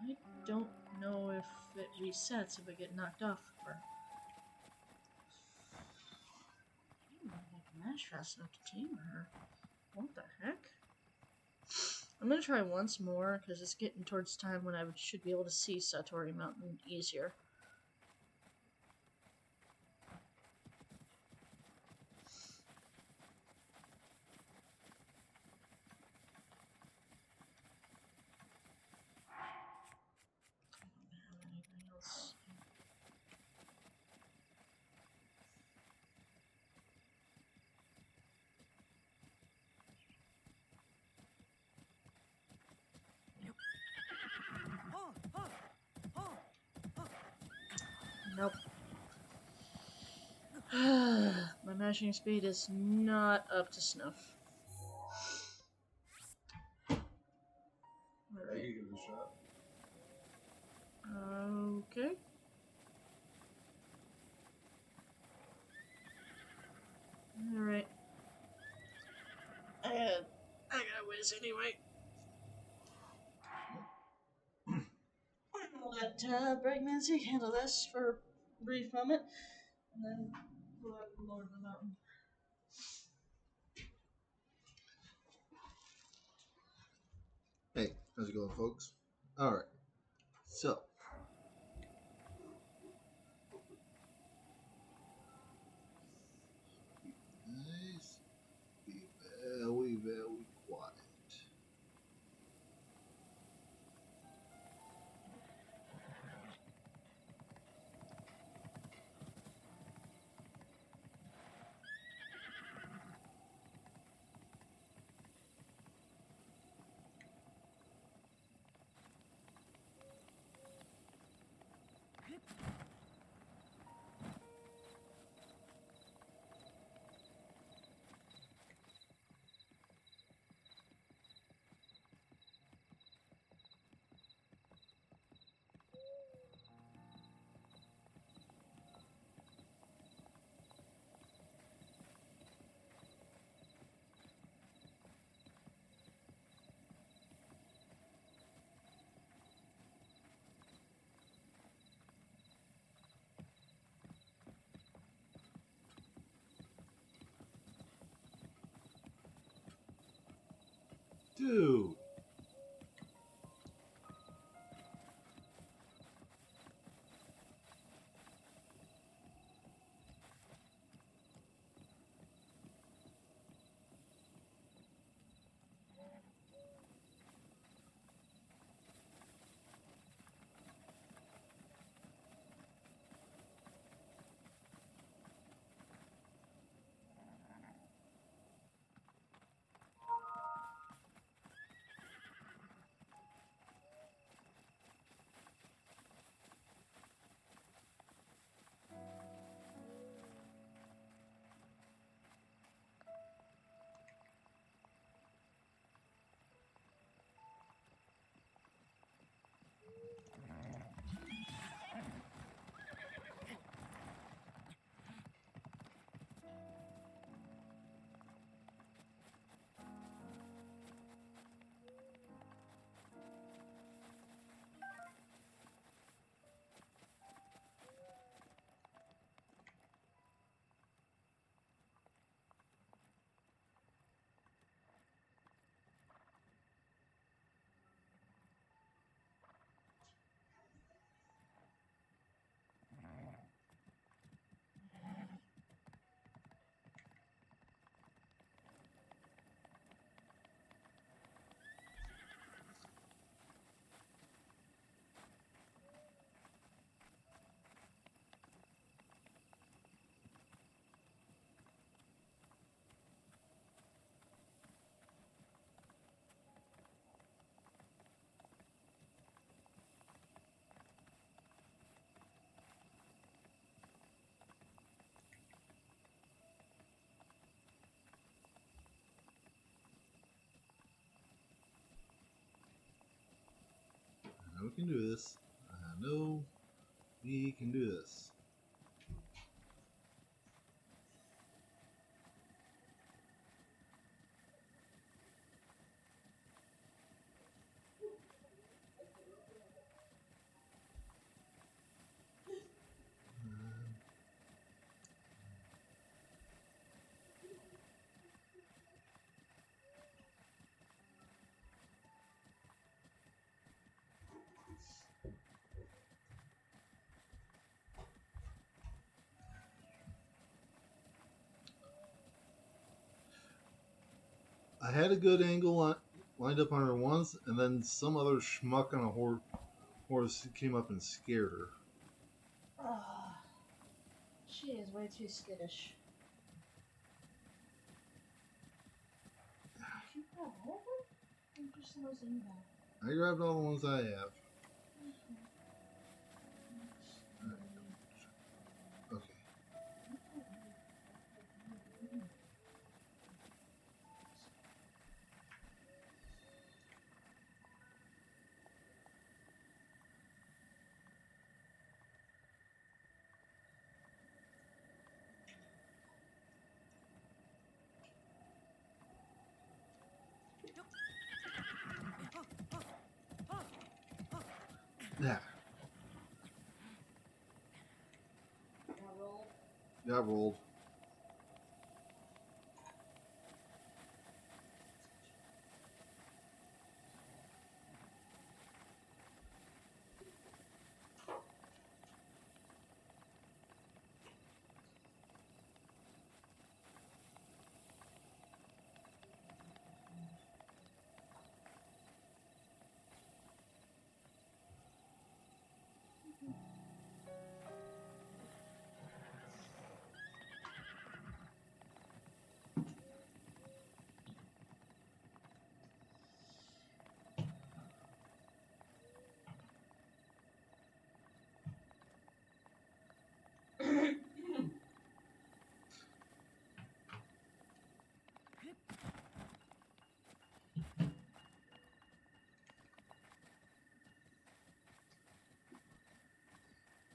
I don't know if it resets if I get knocked off of her. I don't have mash fast enough to tame her. What the heck? I'm gonna try once more because it's getting towards time when I should be able to see Satori Mountain easier. Nope. My mashing speed is not up to snuff. I could Alright. give it a shot. Okay. Alright. I gotta whiz anyway. I'll let BreakmanZ handle this for a brief moment, and then we'll have the Lord of the Mountain. Hey, how's it going, folks? Alright, so. Nice. Be very, very quiet. Dude. I know we can do this. I know we can do this. I had a good angle lined up on her once, and then some other schmuck on a horse came up and scared her. Oh, she is way too skittish. Did you grab all of them? Or just the ones in there? I grabbed all the ones I have. Yeah. Yeah, rolled.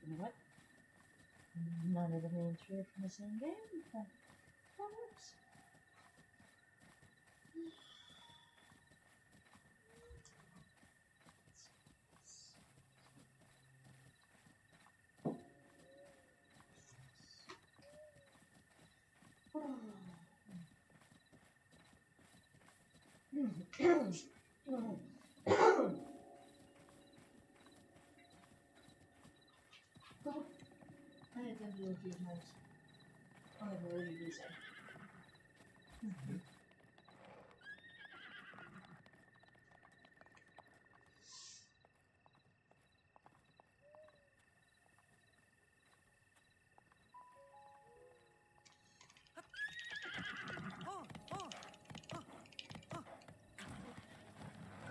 You know what? None of the main three are from the same game, but that works. I attempted a few times. I believe you say.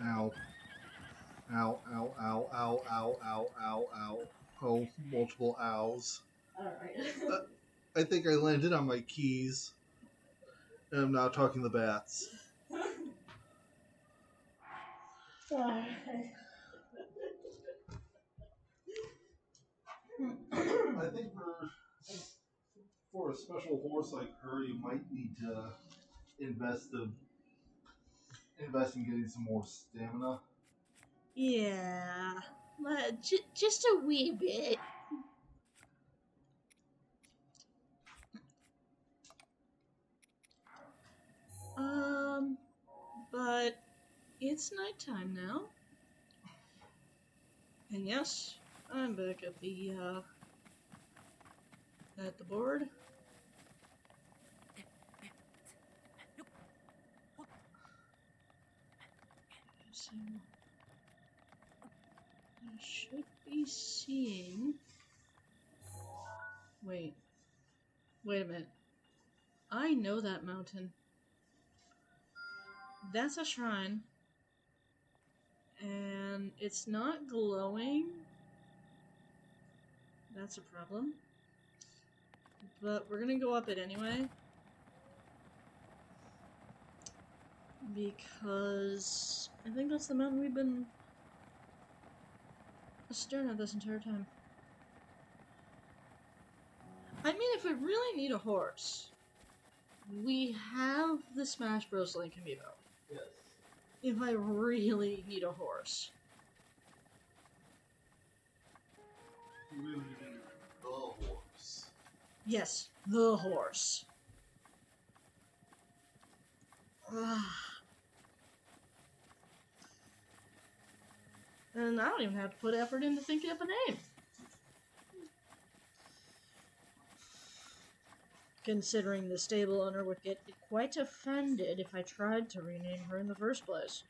Ow. Ow, ow, ow, ow, ow, ow, ow, ow. Oh, multiple ows. Alright. I think I landed on my keys. And I'm now talking the bats. Alright. I think for a special horse like her, you might need to invest in getting some more stamina. Yeah, just a wee bit. But it's nighttime now. And yes, I'm back at the board. So I should be seeing. Wait a minute. I know that mountain. That's a shrine. And it's not glowing. That's a problem. But we're gonna go up it anyway. Because I think that's the mountain we've been staring at this entire time. I mean, if we really need a horse, we have the Smash Bros. Link Amiibo. Yes. If I really need a horse. You really need the horse. Yes, the horse. And I don't even have to put effort into thinking of a name. Considering the stable owner would get quite offended if I tried to rename her in the first place.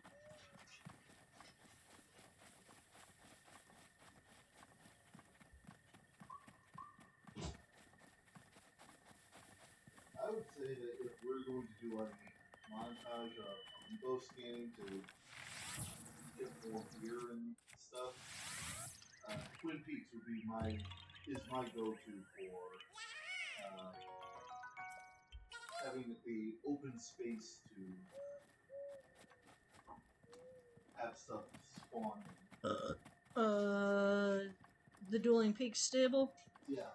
I would say that if we're going to do like a montage of Amiibo scanning to get more gear and stuff, Twin Peaks would be my go-to for having the open space to have stuff spawn in. The Dueling Peaks stable? Yeah.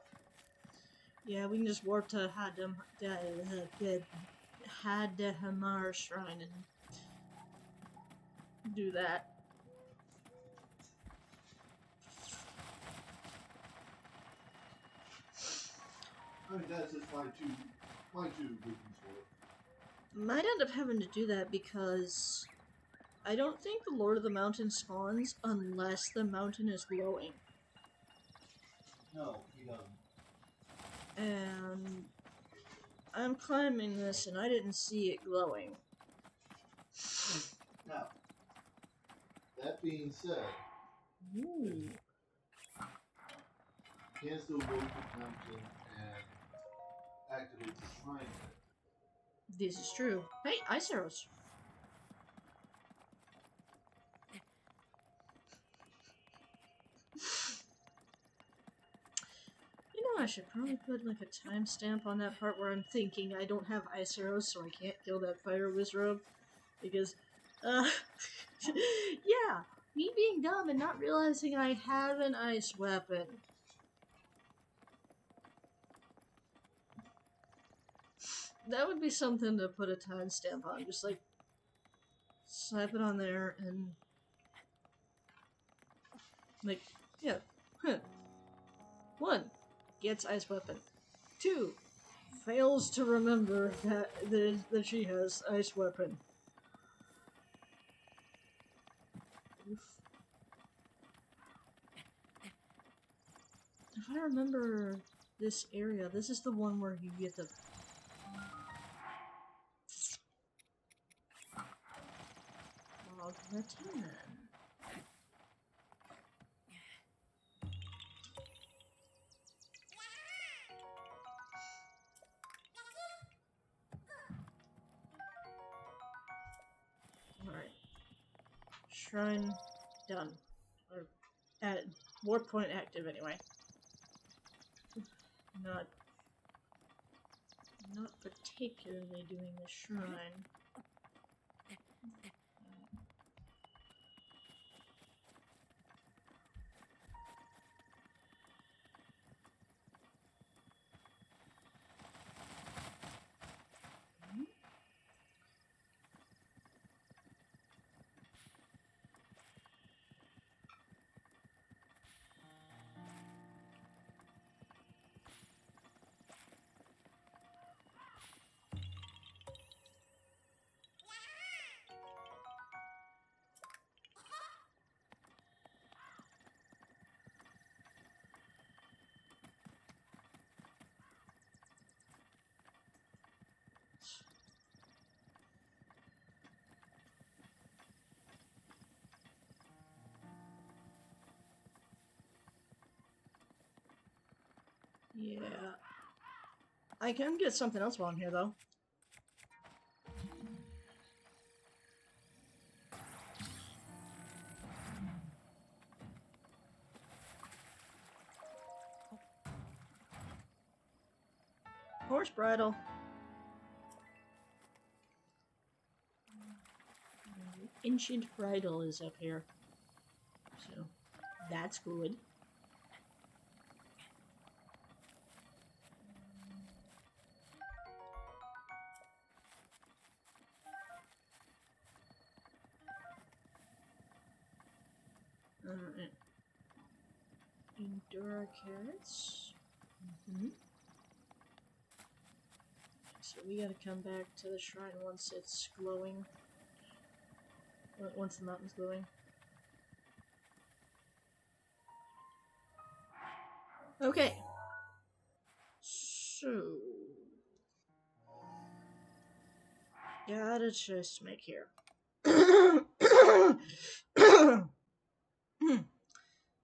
Yeah, we can just warp to Hadamar Shrine and do that. I mean, that's just my two reasons for it. Might end up having to do that because I don't think the Lord of the Mountain spawns unless the mountain is glowing. No, he doesn't. And I'm climbing this and I didn't see it glowing. Now, that being said, Ooh. you can still go to the mountain and activate the shrine there. This is true. Hey, ice arrows. You know, I should probably put like a timestamp on that part where I'm thinking I don't have ice arrows, so I can't kill that fire wizard. Because, yeah, me being dumb and not realizing I have an ice weapon. That would be something to put a timestamp on. Just like slap it on there and like, yeah. Huh. 1. Gets ice weapon. 2. Fails to remember that she has ice weapon. Oof. If I remember this area, this is the one where you get the... Log rattan. Alright. Shrine done. Or warp point active anyway. Not particularly doing the shrine. Yeah. I can get something else while I'm here, though. Horse bridle. Ancient bridle is up here. So, that's good. Endura carrots. So we gotta come back to the shrine once it's glowing. Once the mountain's glowing. Okay. So... Got a choice to make here.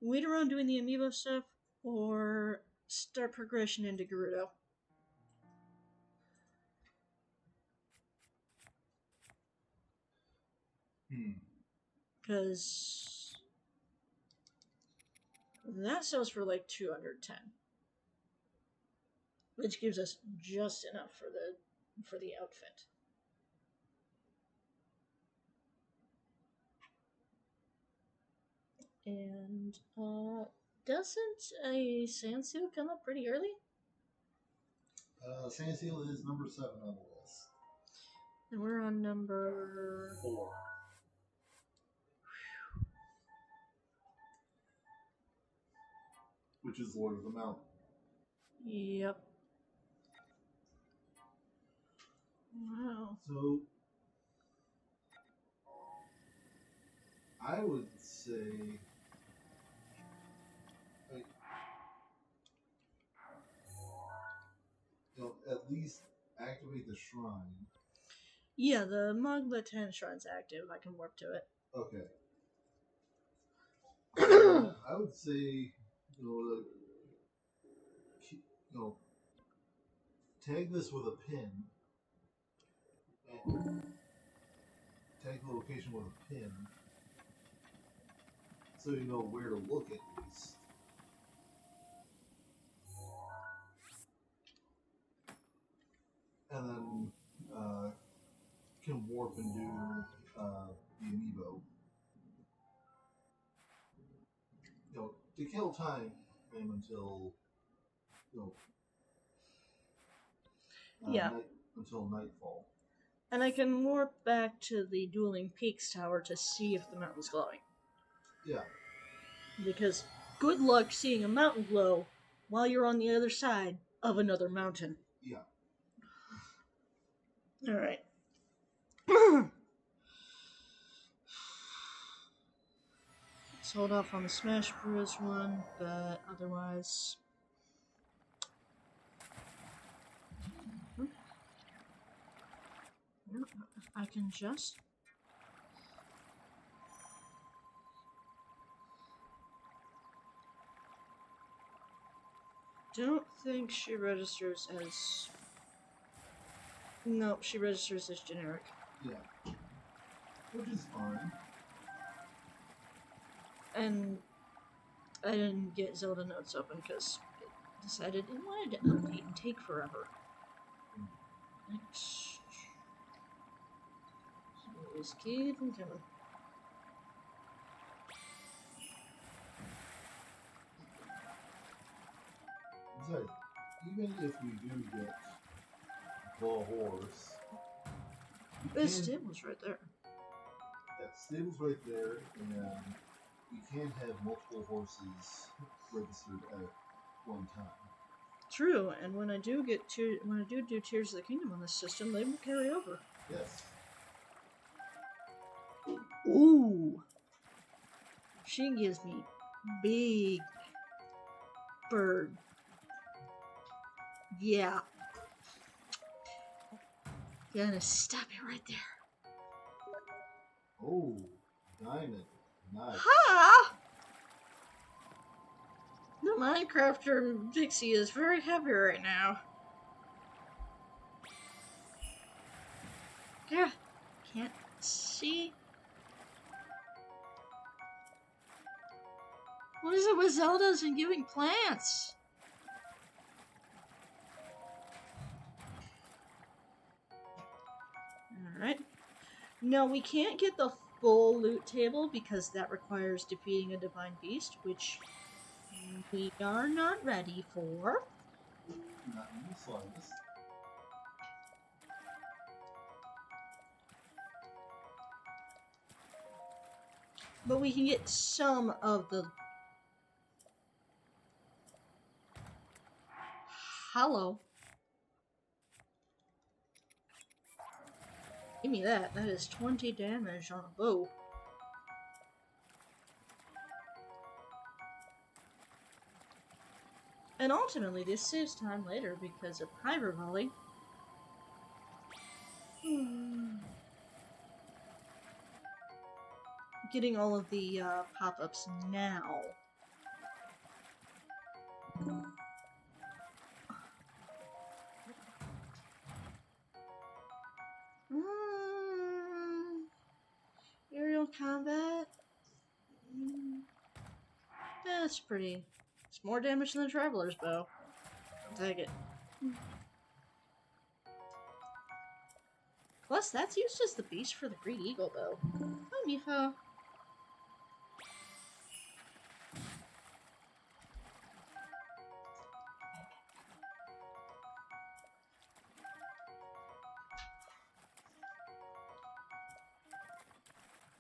Wait around doing the amiibo stuff, or start progression into Gerudo. Because that sells for like 210, which gives us just enough for the outfit. And doesn't a sand seal come up pretty early? Sand Seal is number 7 on the list. And we're on number 4. Which is Lord of the Mountain. Yep. know. So I would say, like, at least activate the shrine. Yeah, the Magma 10 shrine's active. I can warp to it. Okay. Yeah, I would say, you know, tag this with a pin. And tag the location with a pin, so you know where to look at least. And then can warp and do the amiibo. To kill time until you know until nightfall. and I can warp back to the Dueling Peaks tower to see if the mountain's glowing. Yeah. Because good luck seeing a mountain glow while you're on the other side of another mountain. Yeah. Alright. Let's hold off on the Smash Bros. One, but otherwise. No, I can just. Don't think she registers as. No, she registers as generic. Yeah. Which is fine. And I didn't get Zelda notes open because it decided it wanted to update and take forever. Next. Just keep them coming. Besides, even if we do get the horse, The stable's right there. that stable's right there, and you can't have multiple horses registered at one time. True, and when I do do Tears of the Kingdom on this system, they will carry over. Yes. Ooh, she gives me big bird. Yeah, gonna stop it right there. Oh, diamond. Nice. Ha! The Minecrafter Pixie is very happy right now. Yeah, can't see. What is it with Zeldas and giving plants? Alright. No, we can't get the full loot table because that requires defeating a divine beast, which we are not ready for. Not in the slightest. But we can get some of the... Hello. Give me that. That is 20 damage on a bow. And ultimately, this saves time later because of Hyper Volley. Getting all of the pop-ups now. Aerial combat. That's pretty. It's more damage than the Traveler's Bow. I'll take it. Plus, that's used as the beast for the Great Eagle, though. Hi, Mifa.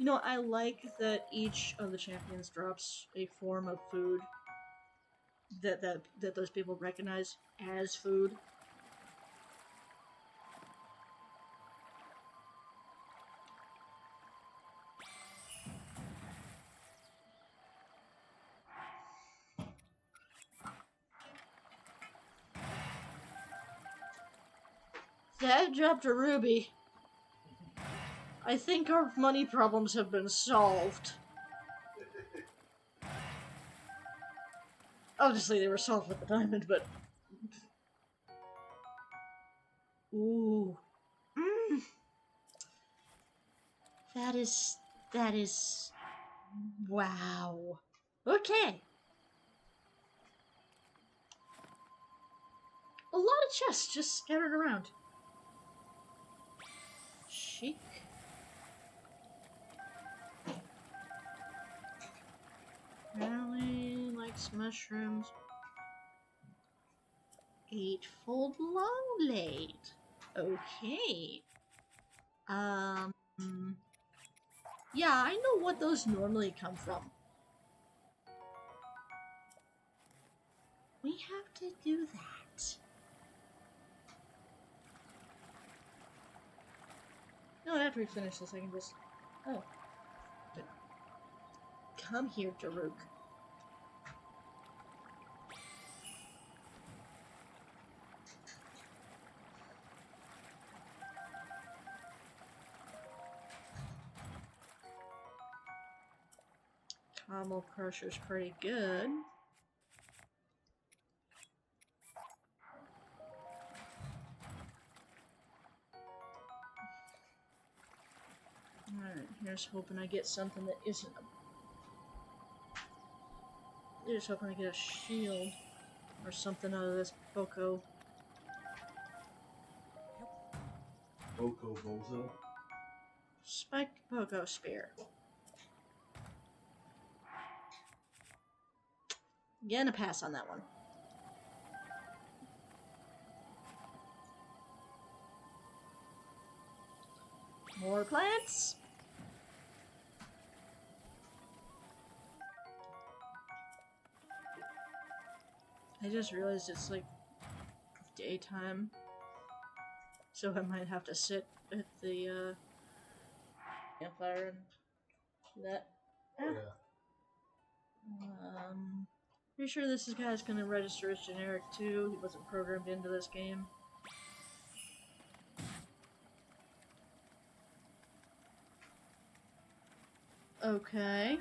You know, I like that each of the champions drops a form of food that those people recognize as food. Dad dropped a ruby. I think our money problems have been solved. Obviously, they were solved with the diamond, but... Ooh. Mm. That is... Wow. Okay. A lot of chests just scattered around. Chic. Apparently likes mushrooms. Eightfold long blade. Okay. Um... Yeah, I know what those normally come from. We have to do that. No, after we finish this, I can just... Oh. Come here, Daruk. Caramel Crusher's pretty good. Alright, here's hoping I get something that isn't a... Here's hoping I get a shield or something out of this Boko. Boko Bozo. Spiked Boko Spear. Again, a pass on that one. More plants? I just realized it's like daytime, so I might have to sit at the campfire and do that. Oh, yeah. Pretty sure this guy's gonna register as generic too. He wasn't programmed into this game. Okay.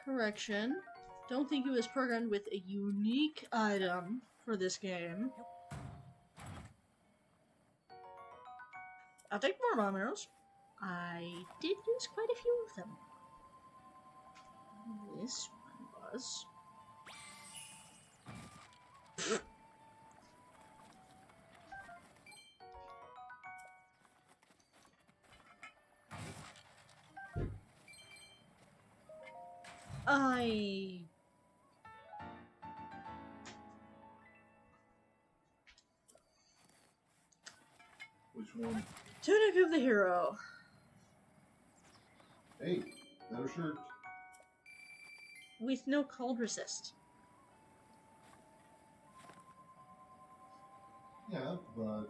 Correction. Don't think it was programmed with a unique item for this game. I'll take more bomb arrows. I did use quite a few of them. This one was... Which one? Tunic of the Hero. Hey, better shirt. With no cold resist. Yeah, but...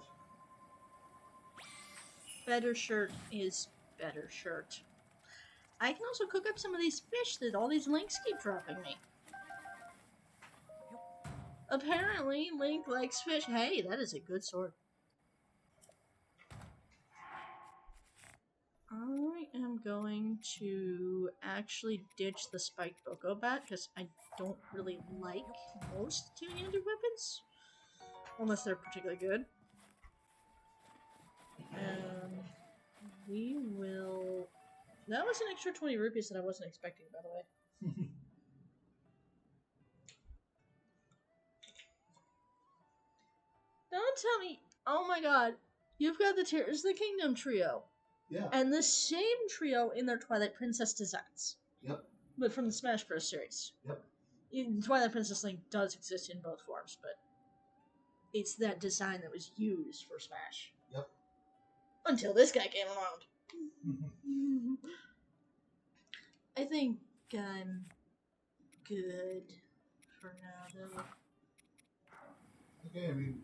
Better shirt is better shirt. I can also cook up some of these fish that all these links keep dropping me. Apparently, Link likes fish. Hey, that is a good sword. I am going to actually ditch the spiked Boko Bat because I don't really like most two-handed weapons. Unless they're particularly good. We will... That was an extra 20 rupees that I wasn't expecting, by the way. Don't tell me... Oh my god. You've got the Tears of the Kingdom trio. Yeah. And the same trio in their Twilight Princess designs. Yep. But from the Smash Bros. Series. Yep. Twilight Princess Link does exist in both forms, but it's that design that was used for Smash. Yep. Until this guy came around. I think I'm good for now, though. Okay, I mean...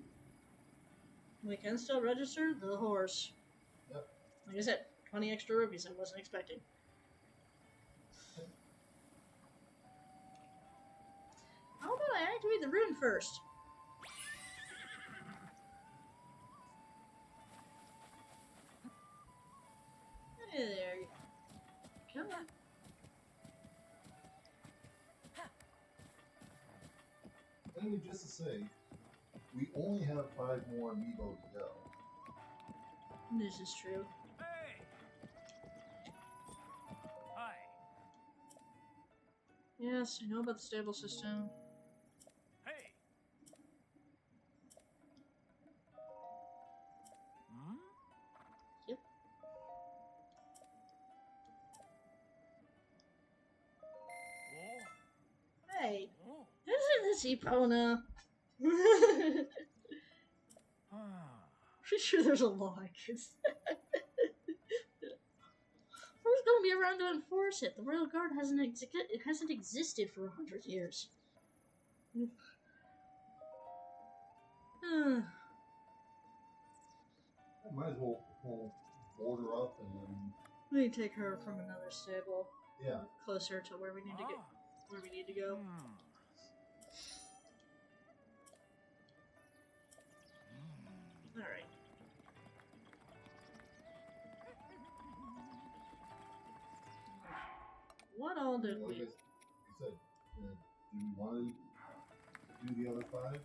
We can still register the horse. Yep. Like I said, 20 extra rupees I wasn't expecting. How about I activate the rune first? me just to say, we only have 5 more Amiibo to go. This is true. Hey! Hi. Yes, I know about the stable system. Hey! Hmm? Yep. Oh. Hey, Oh. isn't this Epona? Ah. Pretty sure there's a law against that. Who's gonna be around to enforce it? The Royal Guard hasn't existed for 100 years. I might as well board her up and then, We need to take her from another stable yeah. closer to where we need to get, where we need to go. All right. What all did Like we? I said, do we want to do the other 5?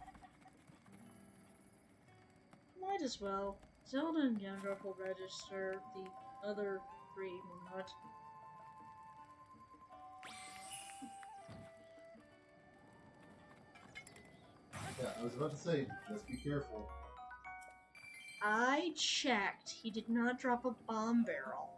Might as well. Zelda and Gandalf will register. The other 3 will not. Yeah, I was about to say, just be careful. I checked. He did not drop a bomb barrel.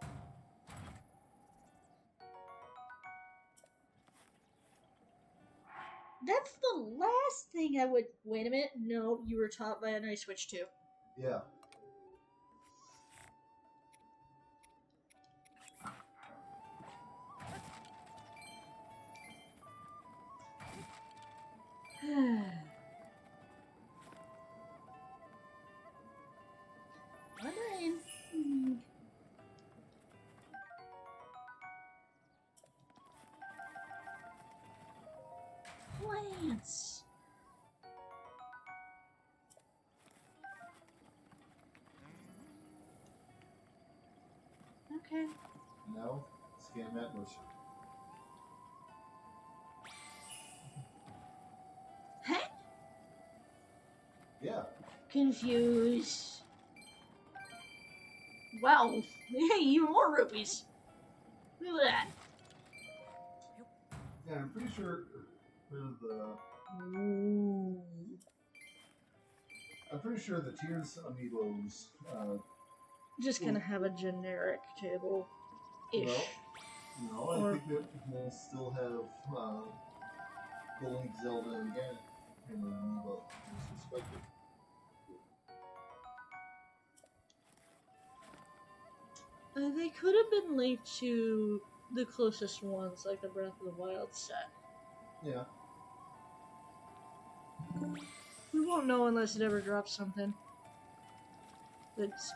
That's the last thing I would. Wait a minute. No, you were taught by a nice switch too. Yeah. My brain. Plants. Okay. Now, scan that bush. Huh? Yeah. Confused. Wow. Hey, even more rupees. Look at that. Yeah, I'm pretty sure Ooh. I'm pretty sure the Tears Amiibos, Just gonna have a generic table. Ish. no, I think that we'll still have the Link, Zelda, and Ganon in the Amiibo, just respected. They could have been linked to the closest ones, like the Breath of the Wild set. Yeah. We won't know unless it ever drops something that's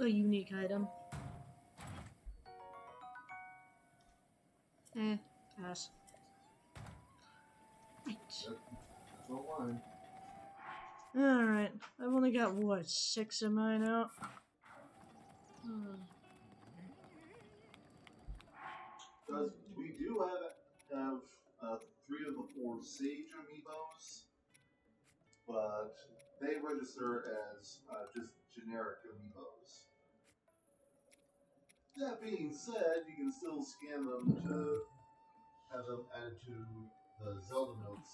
a unique item. Pass. Right. Don't mind. Alright. I've only got, what, 6 of mine out? Because we do have 3 of the 4 Sage Amiibos, but they register as just generic Amiibos. That being said, you can still scan them to have them added to the Zelda notes.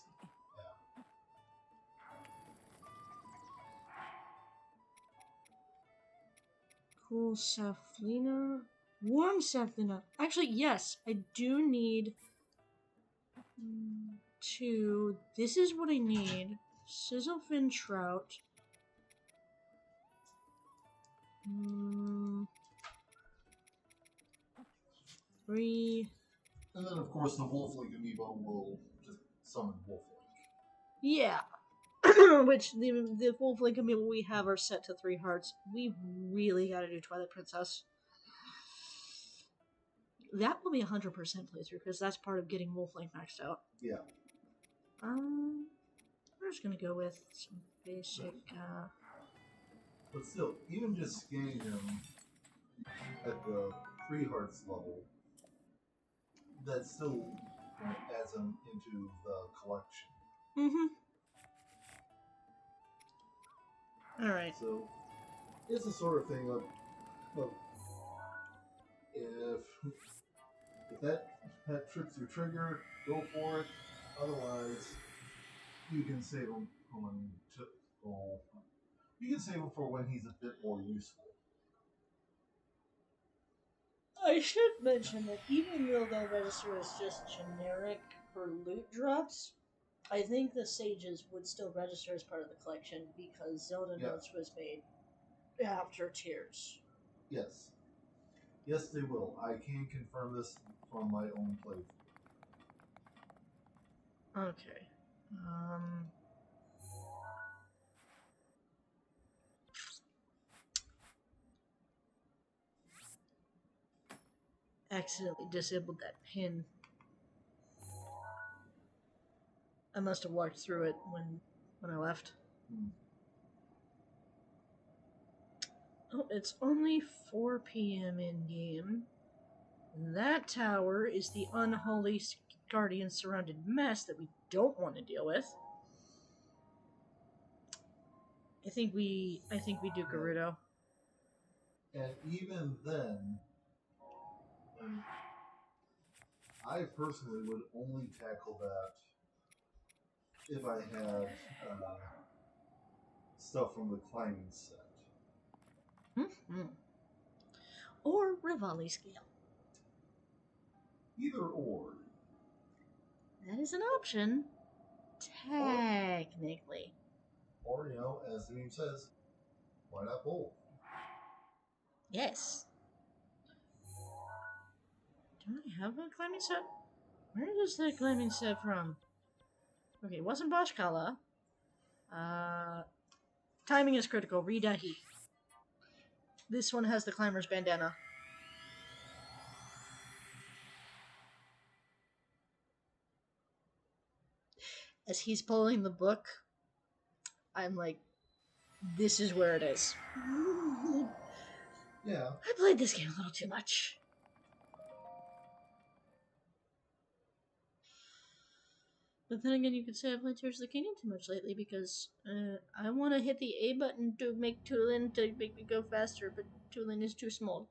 Cool Saflina. Warm Saflina. Actually, yes, I do need 2. This is what I need. Sizzlefin Trout. 3. And then, of course, the Wolf Link Amiibo will just summon Wolf Link. Yeah. Which the Wolf Link Amiibo we have are set to 3 hearts. We really gotta do Twilight Princess. That will be 100% playthrough because that's part of getting Wolf Link maxed out. Yeah. We're just gonna go with some basic. But still, even just scanning him at the 3 hearts level, that's still and it adds them into the collection. Mm-hmm. Alright. So it's the sort of thing of if that trips your trigger, go for it. Otherwise, you can save him for when you can save him for when he's a bit more useful. I should mention that even though they'll register as just generic for loot drops, I think the sages would still register as part of the collection because Zelda Yeah. Notes was made after Tears. Yes. Yes, they will. I can confirm this from my own playthrough. Okay. Accidentally disabled that pin. I must have walked through it when I left. Oh, it's only 4 p.m. in game. That tower is the unholy guardian surrounded mess that we don't want to deal with. I think we do Gerudo. And even then, I personally would only tackle that if I had stuff from the climbing set. Mm-hmm. Or Rivali scale. Either or. That is an option. Technically. Or, as the name says, why not both? Yes. Do I have a climbing set? Where is that climbing set from? Okay, it wasn't Boschkala. Timing is critical. Redahi. This one has the climber's bandana. As he's pulling the book, I'm like, this is where it is. Yeah. I played this game a little too much. But then again, you could say I've played Tears of the Kingdom too much lately because I want to hit the A button to make Tulin to make me go faster, but Tulin is too small.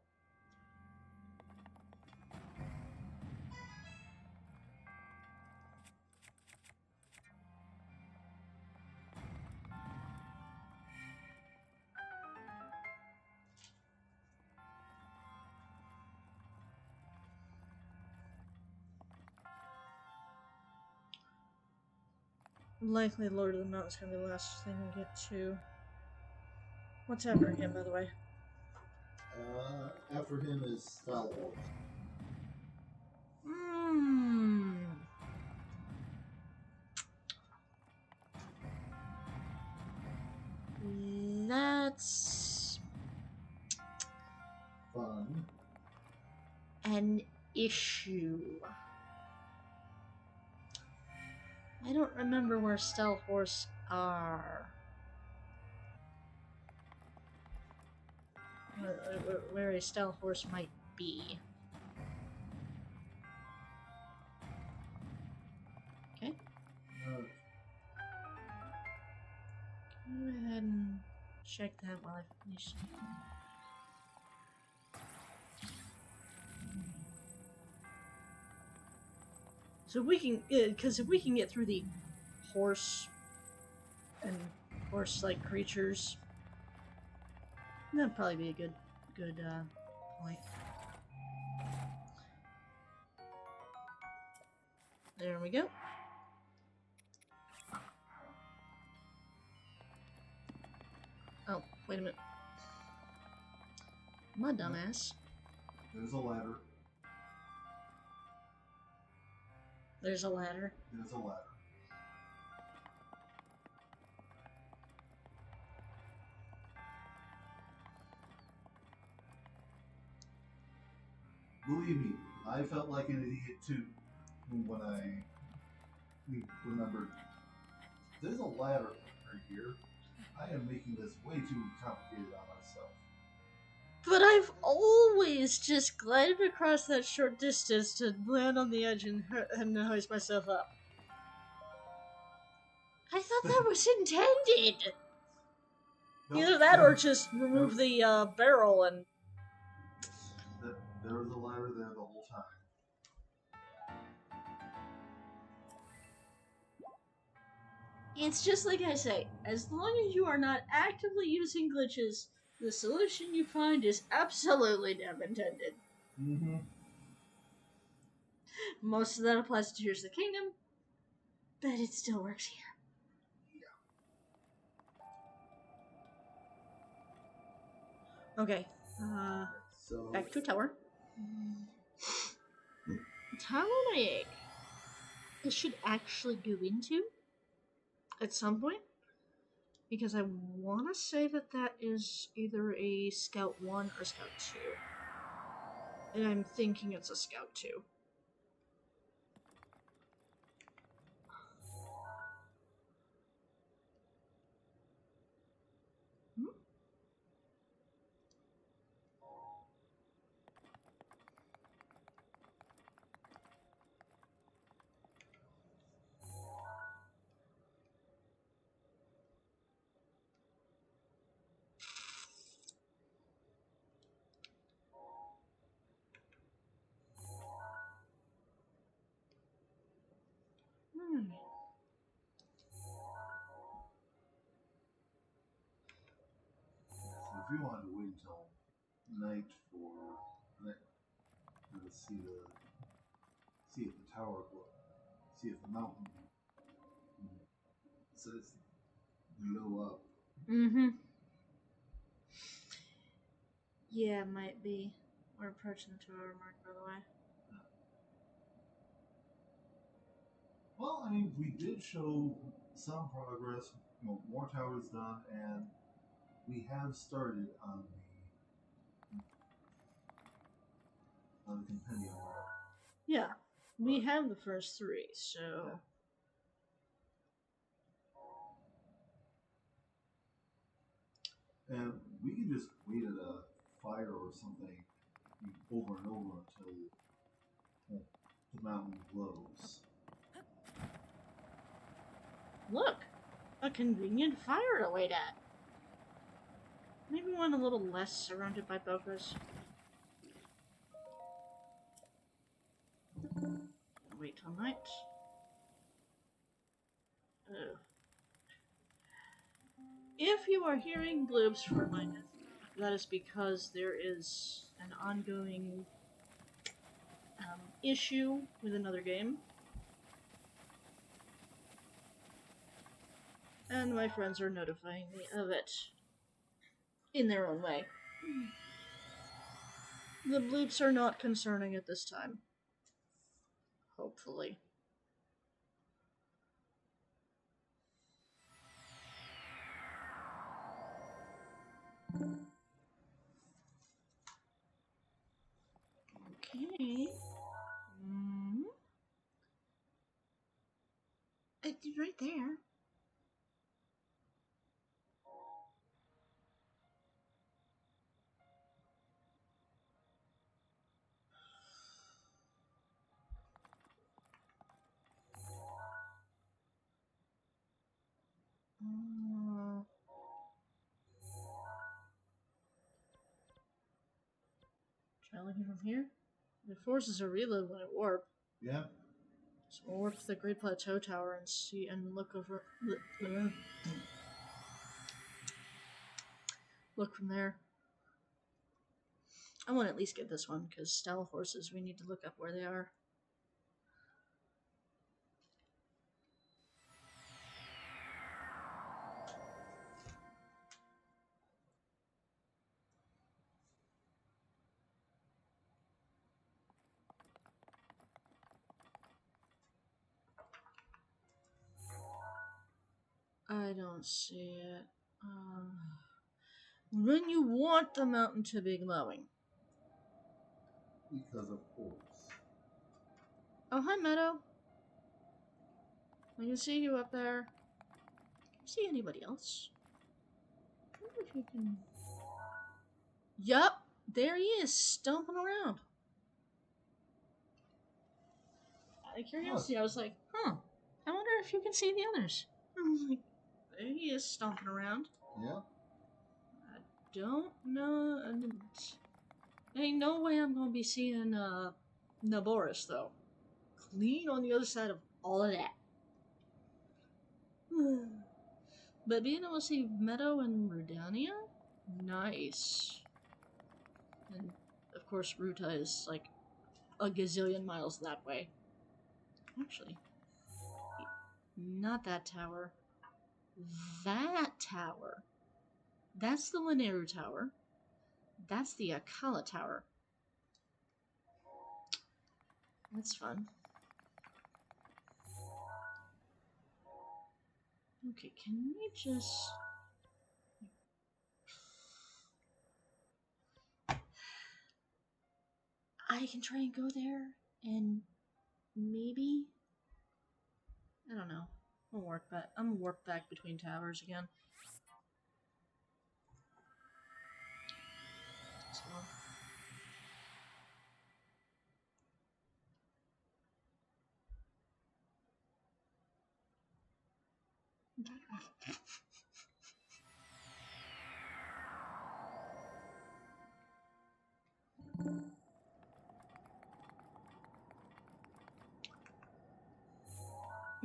Likely Lord of the Mountain's gonna be the last thing we get to. What's after him, by the way? After him is Stalwart. That's Fun. an issue. I don't remember where Stelhorse are. Where a Stelhorse might be. Okay. Go ahead and check that while I finish. So we can, because if we can get through the horse and horse-like creatures, that'd probably be a good point. There we go. Oh, wait a minute. My dumbass. There's a ladder. There's a ladder. There's a ladder. Believe me, I felt like an idiot too when I remembered there's a ladder right here. I am making this way too complicated on myself. But I've always just glided across that short distance to land on the edge and hoist myself up. I thought that was intended. Either that or just remove the barrel and... There was a ladder there the whole time. It's just like I say, as long as you are not actively using glitches, the solution you find is absolutely damn intended. Mm-hmm. Most of that applies to Tears of the Kingdom, but it still works here. Okay, So back to tower. Tower egg. This should actually go into at some point, because I want to say that that is either a Scout 1 or Scout 2. And I'm thinking it's a Scout 2. Hmm? Hmm. if you wanted to wait until night for see if the tower see if the mountain says glow up. Mm-hmm. Yeah, might be. We're approaching the 2-hour mark, by the way. Well, I mean, we did show some progress, more towers done, and we have started on the compendium world. Yeah, we have the first 3, so... Yeah. And we can just wait at a fire or something over and over until the mountain glows. Look! A convenient fire to wait at. Maybe one a little less surrounded by bokehs. Wait till night. Ugh. If you are hearing bloops for minus, that is because there is an ongoing issue with another game. And my friends are notifying me of it in their own way. The bloops are not concerning at this time. Hopefully. Okay. It's right there. Try looking from here. It forces a reload when it warp. Yeah. So we'll warp to the Great Plateau Tower and see and look over. Look from there. I want to at least get this one because style horses. We need to look up where they are. I don't see it. When you want the mountain to be glowing. Because of course. Oh, hi, Meadow. I can see you up there. See anybody else? I wonder if you can... Yup! there he is, stomping around. Out of curiosity, I was like, huh, I wonder if you can see the others. I was like, there he is, stomping around. Yeah. I don't know. Ain't no way I'm going to be seeing Naboris, though. Clean on the other side of all of that. But being able to see Meadow and Rudania? Nice. And, of course, Ruta is, like, a gazillion miles that way. Actually, not that tower. That tower. That's the Lineru Tower. That's the Akala Tower. That's fun. Okay, can we just... I can try and go there, and maybe... I don't know. I'm gonna warp back between towers again. So...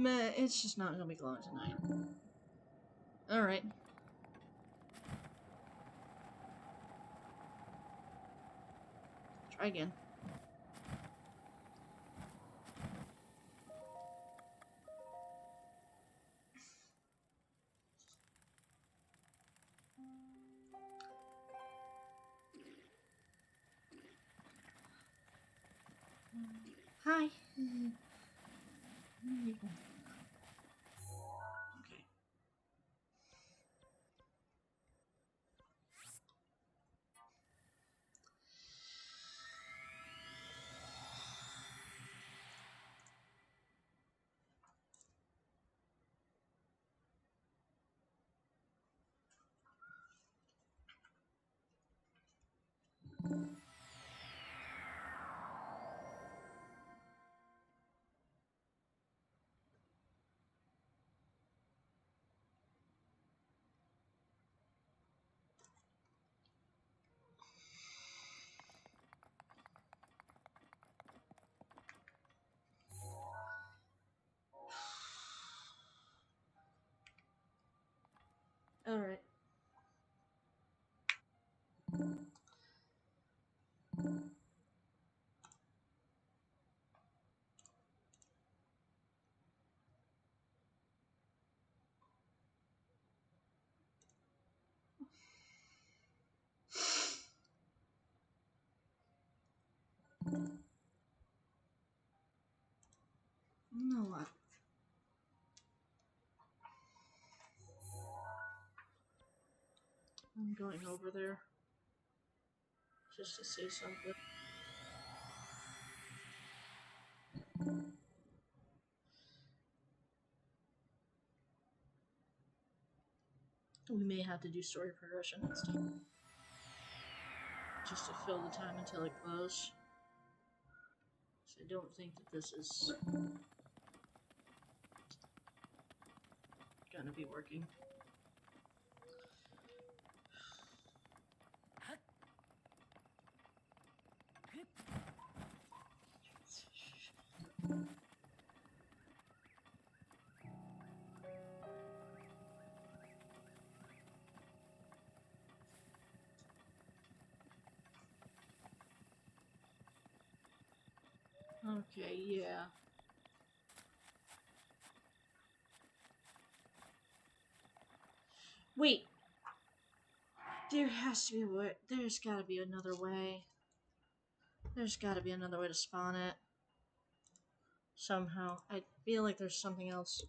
Meh, it's just not gonna be glowing tonight. Alright. Try again. Hi. Okay. Alright. You know what? I'm going over there just to say something. We may have to do story progression next time. Just to fill the time until it closes. So I don't think that this is gonna be working. Okay, yeah. Wait! There has to be a way. There's gotta be another way. There's gotta be another way to spawn it. Somehow. I feel like there's something else.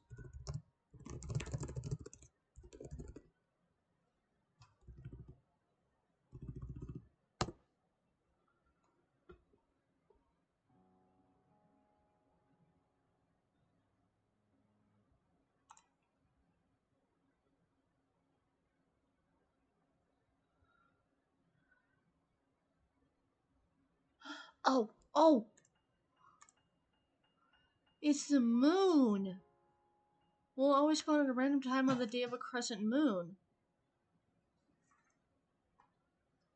Oh, oh! It's the moon! We'll always go at a random time on the day of a crescent moon.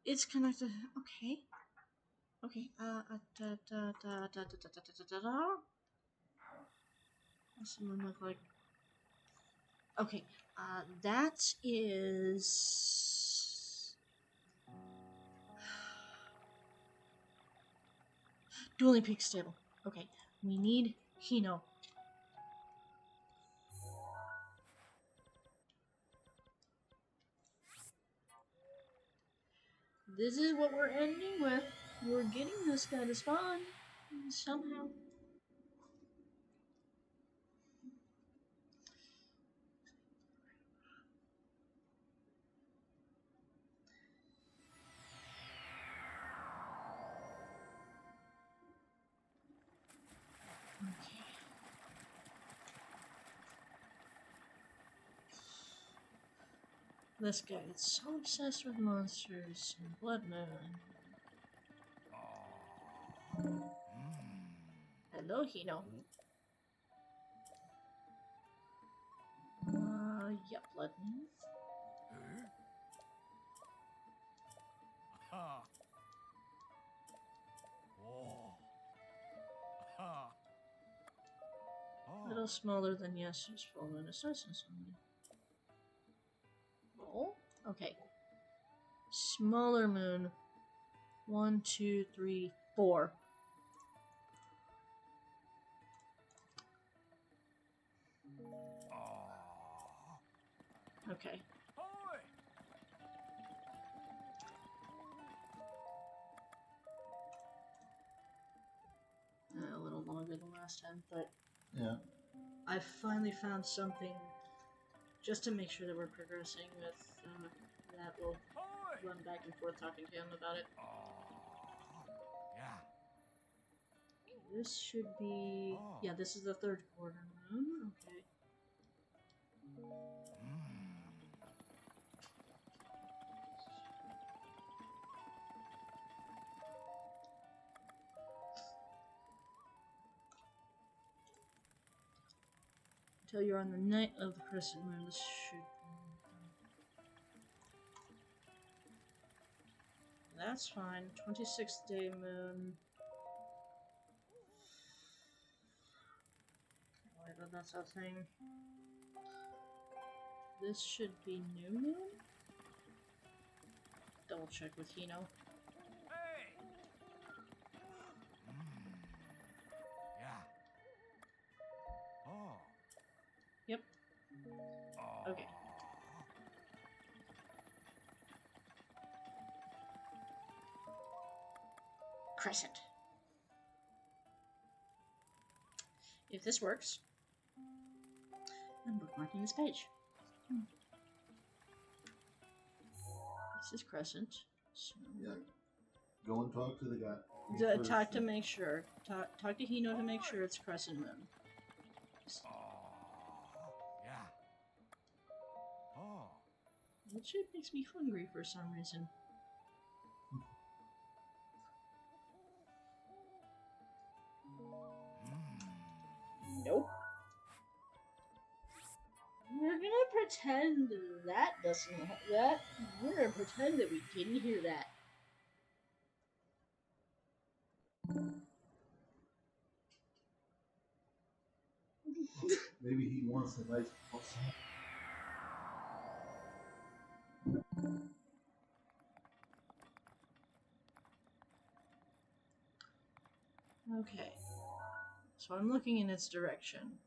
It's connected. Okay. Okay. What's the moon look like? Okay. That is. Dueling Peak Stable. Okay. We need Hino. This is what we're ending with. We're getting this guy to spawn. Somehow. Okay. This guy is so obsessed with monsters and Blood Moon. Hello, Hino. Yeah, Blood Moon. Ha. Oh. Ha. A little smaller than yesterday's full moon. It's nice and small. Oh, okay. Smaller moon. 1, 2, 3, 4. Okay. Hoy. A little longer than last time, but Yeah. I finally found something just to make sure that we're progressing with that. We'll Hoy. run back and forth talking to him about it. Yeah. This should be... Yeah, this is the third quarter moon. Okay. Until you're on the night of the crescent moon, this should... That's fine. 26th day moon. Wait, that's a thing. This should be new moon? Double check with Hino. Hey. Yeah. Oh. Yep. Okay. Crescent. If this works, I'm bookmarking this page. This is Crescent. So Yeah. Go and talk to the guy. talk to make sure. Talk to Hino to make sure it's Crescent Moon. Yeah. Oh. That shit makes me hungry for some reason. Nope. We're gonna pretend that doesn't. We're gonna pretend that we didn't hear that. Maybe he wants a nice. Okay. So I'm looking in its direction.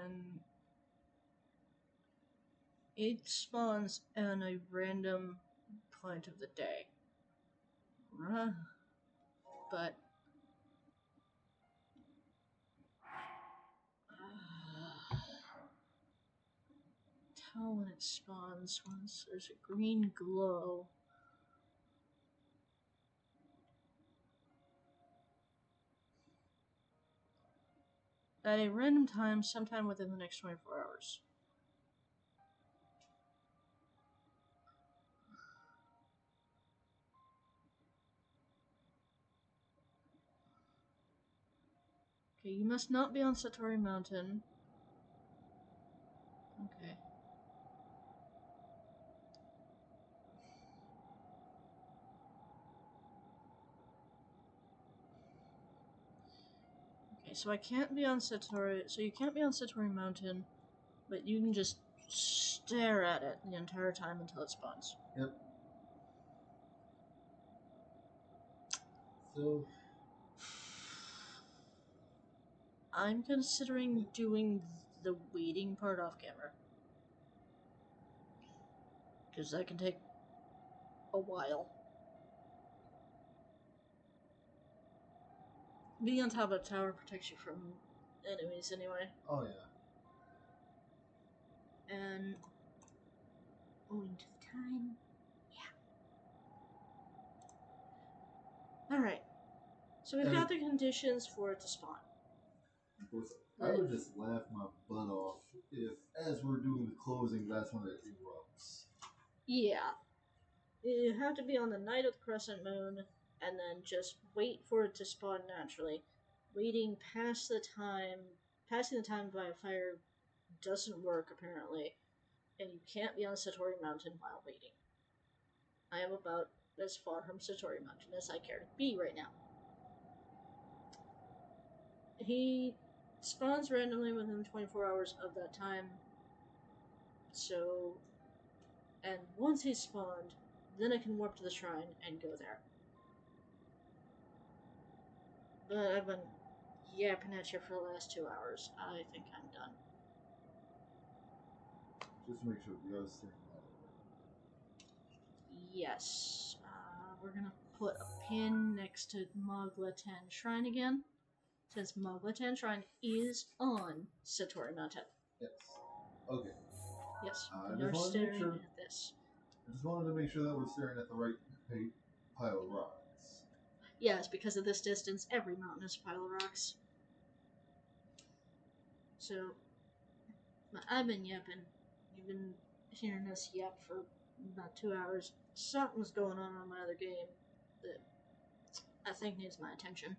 And it spawns on a random point of the day. But tell when it spawns once there's a green glow. At a random time, sometime within the next 24 hours. Okay, you must not be on Satori Mountain. Okay. Okay, so I can't be on Satori. So you can't be on Satori Mountain, but you can just stare at it the entire time until it spawns. Yep. So I'm considering doing the waiting part off camera. Because that can take a while. Being on top of a tower protects you from enemies anyway. oh yeah. And owing to the time. Yeah. Alright. So we've got the conditions for it to spawn. Of course, I would just laugh my butt off if, as we're doing the closing, that's when it erupts. Yeah. You have to be on the night of the crescent moon, and then just wait for it to spawn naturally. Waiting past the time, passing the time by fire doesn't work apparently, and you can't be on Satori Mountain while waiting. I am about as far from Satori Mountain as I care to be right now. He spawns randomly within 24 hours of that time, so, and once he's spawned, then I can warp to the shrine and go there. But I've been yapping at you for the last 2 hours. I think I'm done. Just make sure the other thing. Yes. We're gonna put a pin next to Moglatan Shrine again, since Moglatan Shrine is on Satori Mountain. Yes. Okay. Yes, I we just are wanted to make staring sure. at this. I just wanted to make sure that we're staring at the right pile of rocks. Yes, because of this distance, every mountain is a pile of rocks. So, I've been yapping. You've been hearing us yap for about 2 hours. Something's going on my other game that I think needs my attention.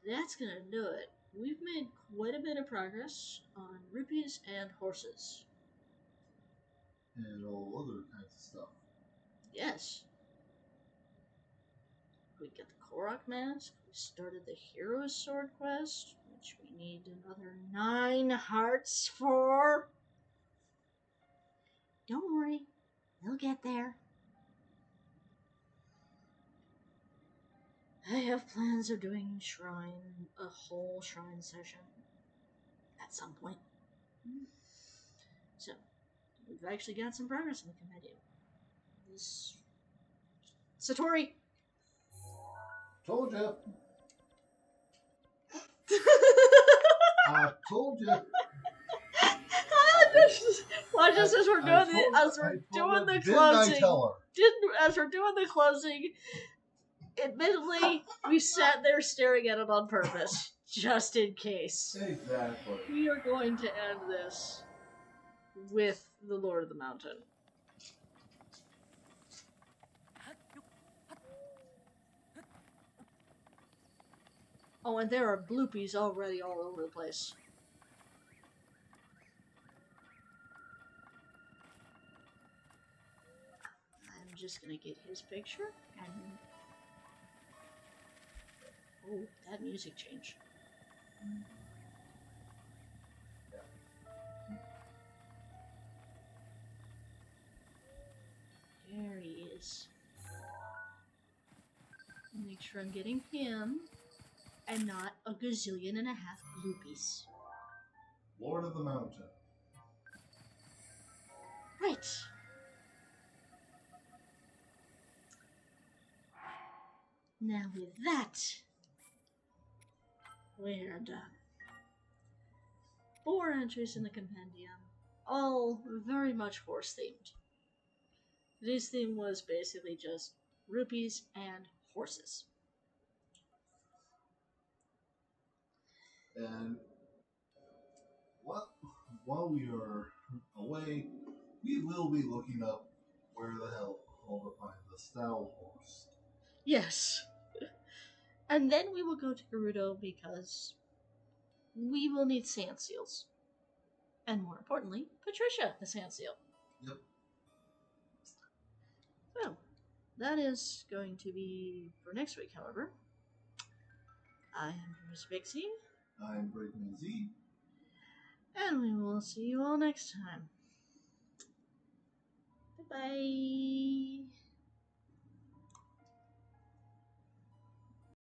That's gonna do it. We've made quite a bit of progress on rupees and horses. And all other kinds of stuff. Yes. We get the Korok mask. We started the Hero's Sword quest, which we need another 9 hearts for. Don't worry, they'll get there. I have plans of doing a whole shrine session at some point. So, we've actually got some progress in the compendium. This Satori. Told ya. I told ya. Watch us as we're doing the closing. As we're doing the closing, admittedly, we sat there staring at it on purpose, just in case. Exactly. We are going to end this with the Lord of the Mountain. Oh, and there are bloopies already all over the place. I'm just gonna get his picture and... Oh, that music change. There he is. Make sure I'm getting him and not a gazillion and a half bloopies. Lord of the Mountain. Right. Now with that, we're done. 4 entries in the compendium, all very much horse themed. Today's theme was basically just rupees and horses. And while we are away, we will be looking up where the hell all to find the style horse. Yes. And then we will go to Gerudo because we will need sand seals. And more importantly, Patricia, the sand seal. Yep. So, that is going to be for next week, however. I am Miss Pixie, I'm BreakmanZ. and we will see you all next time. Bye bye.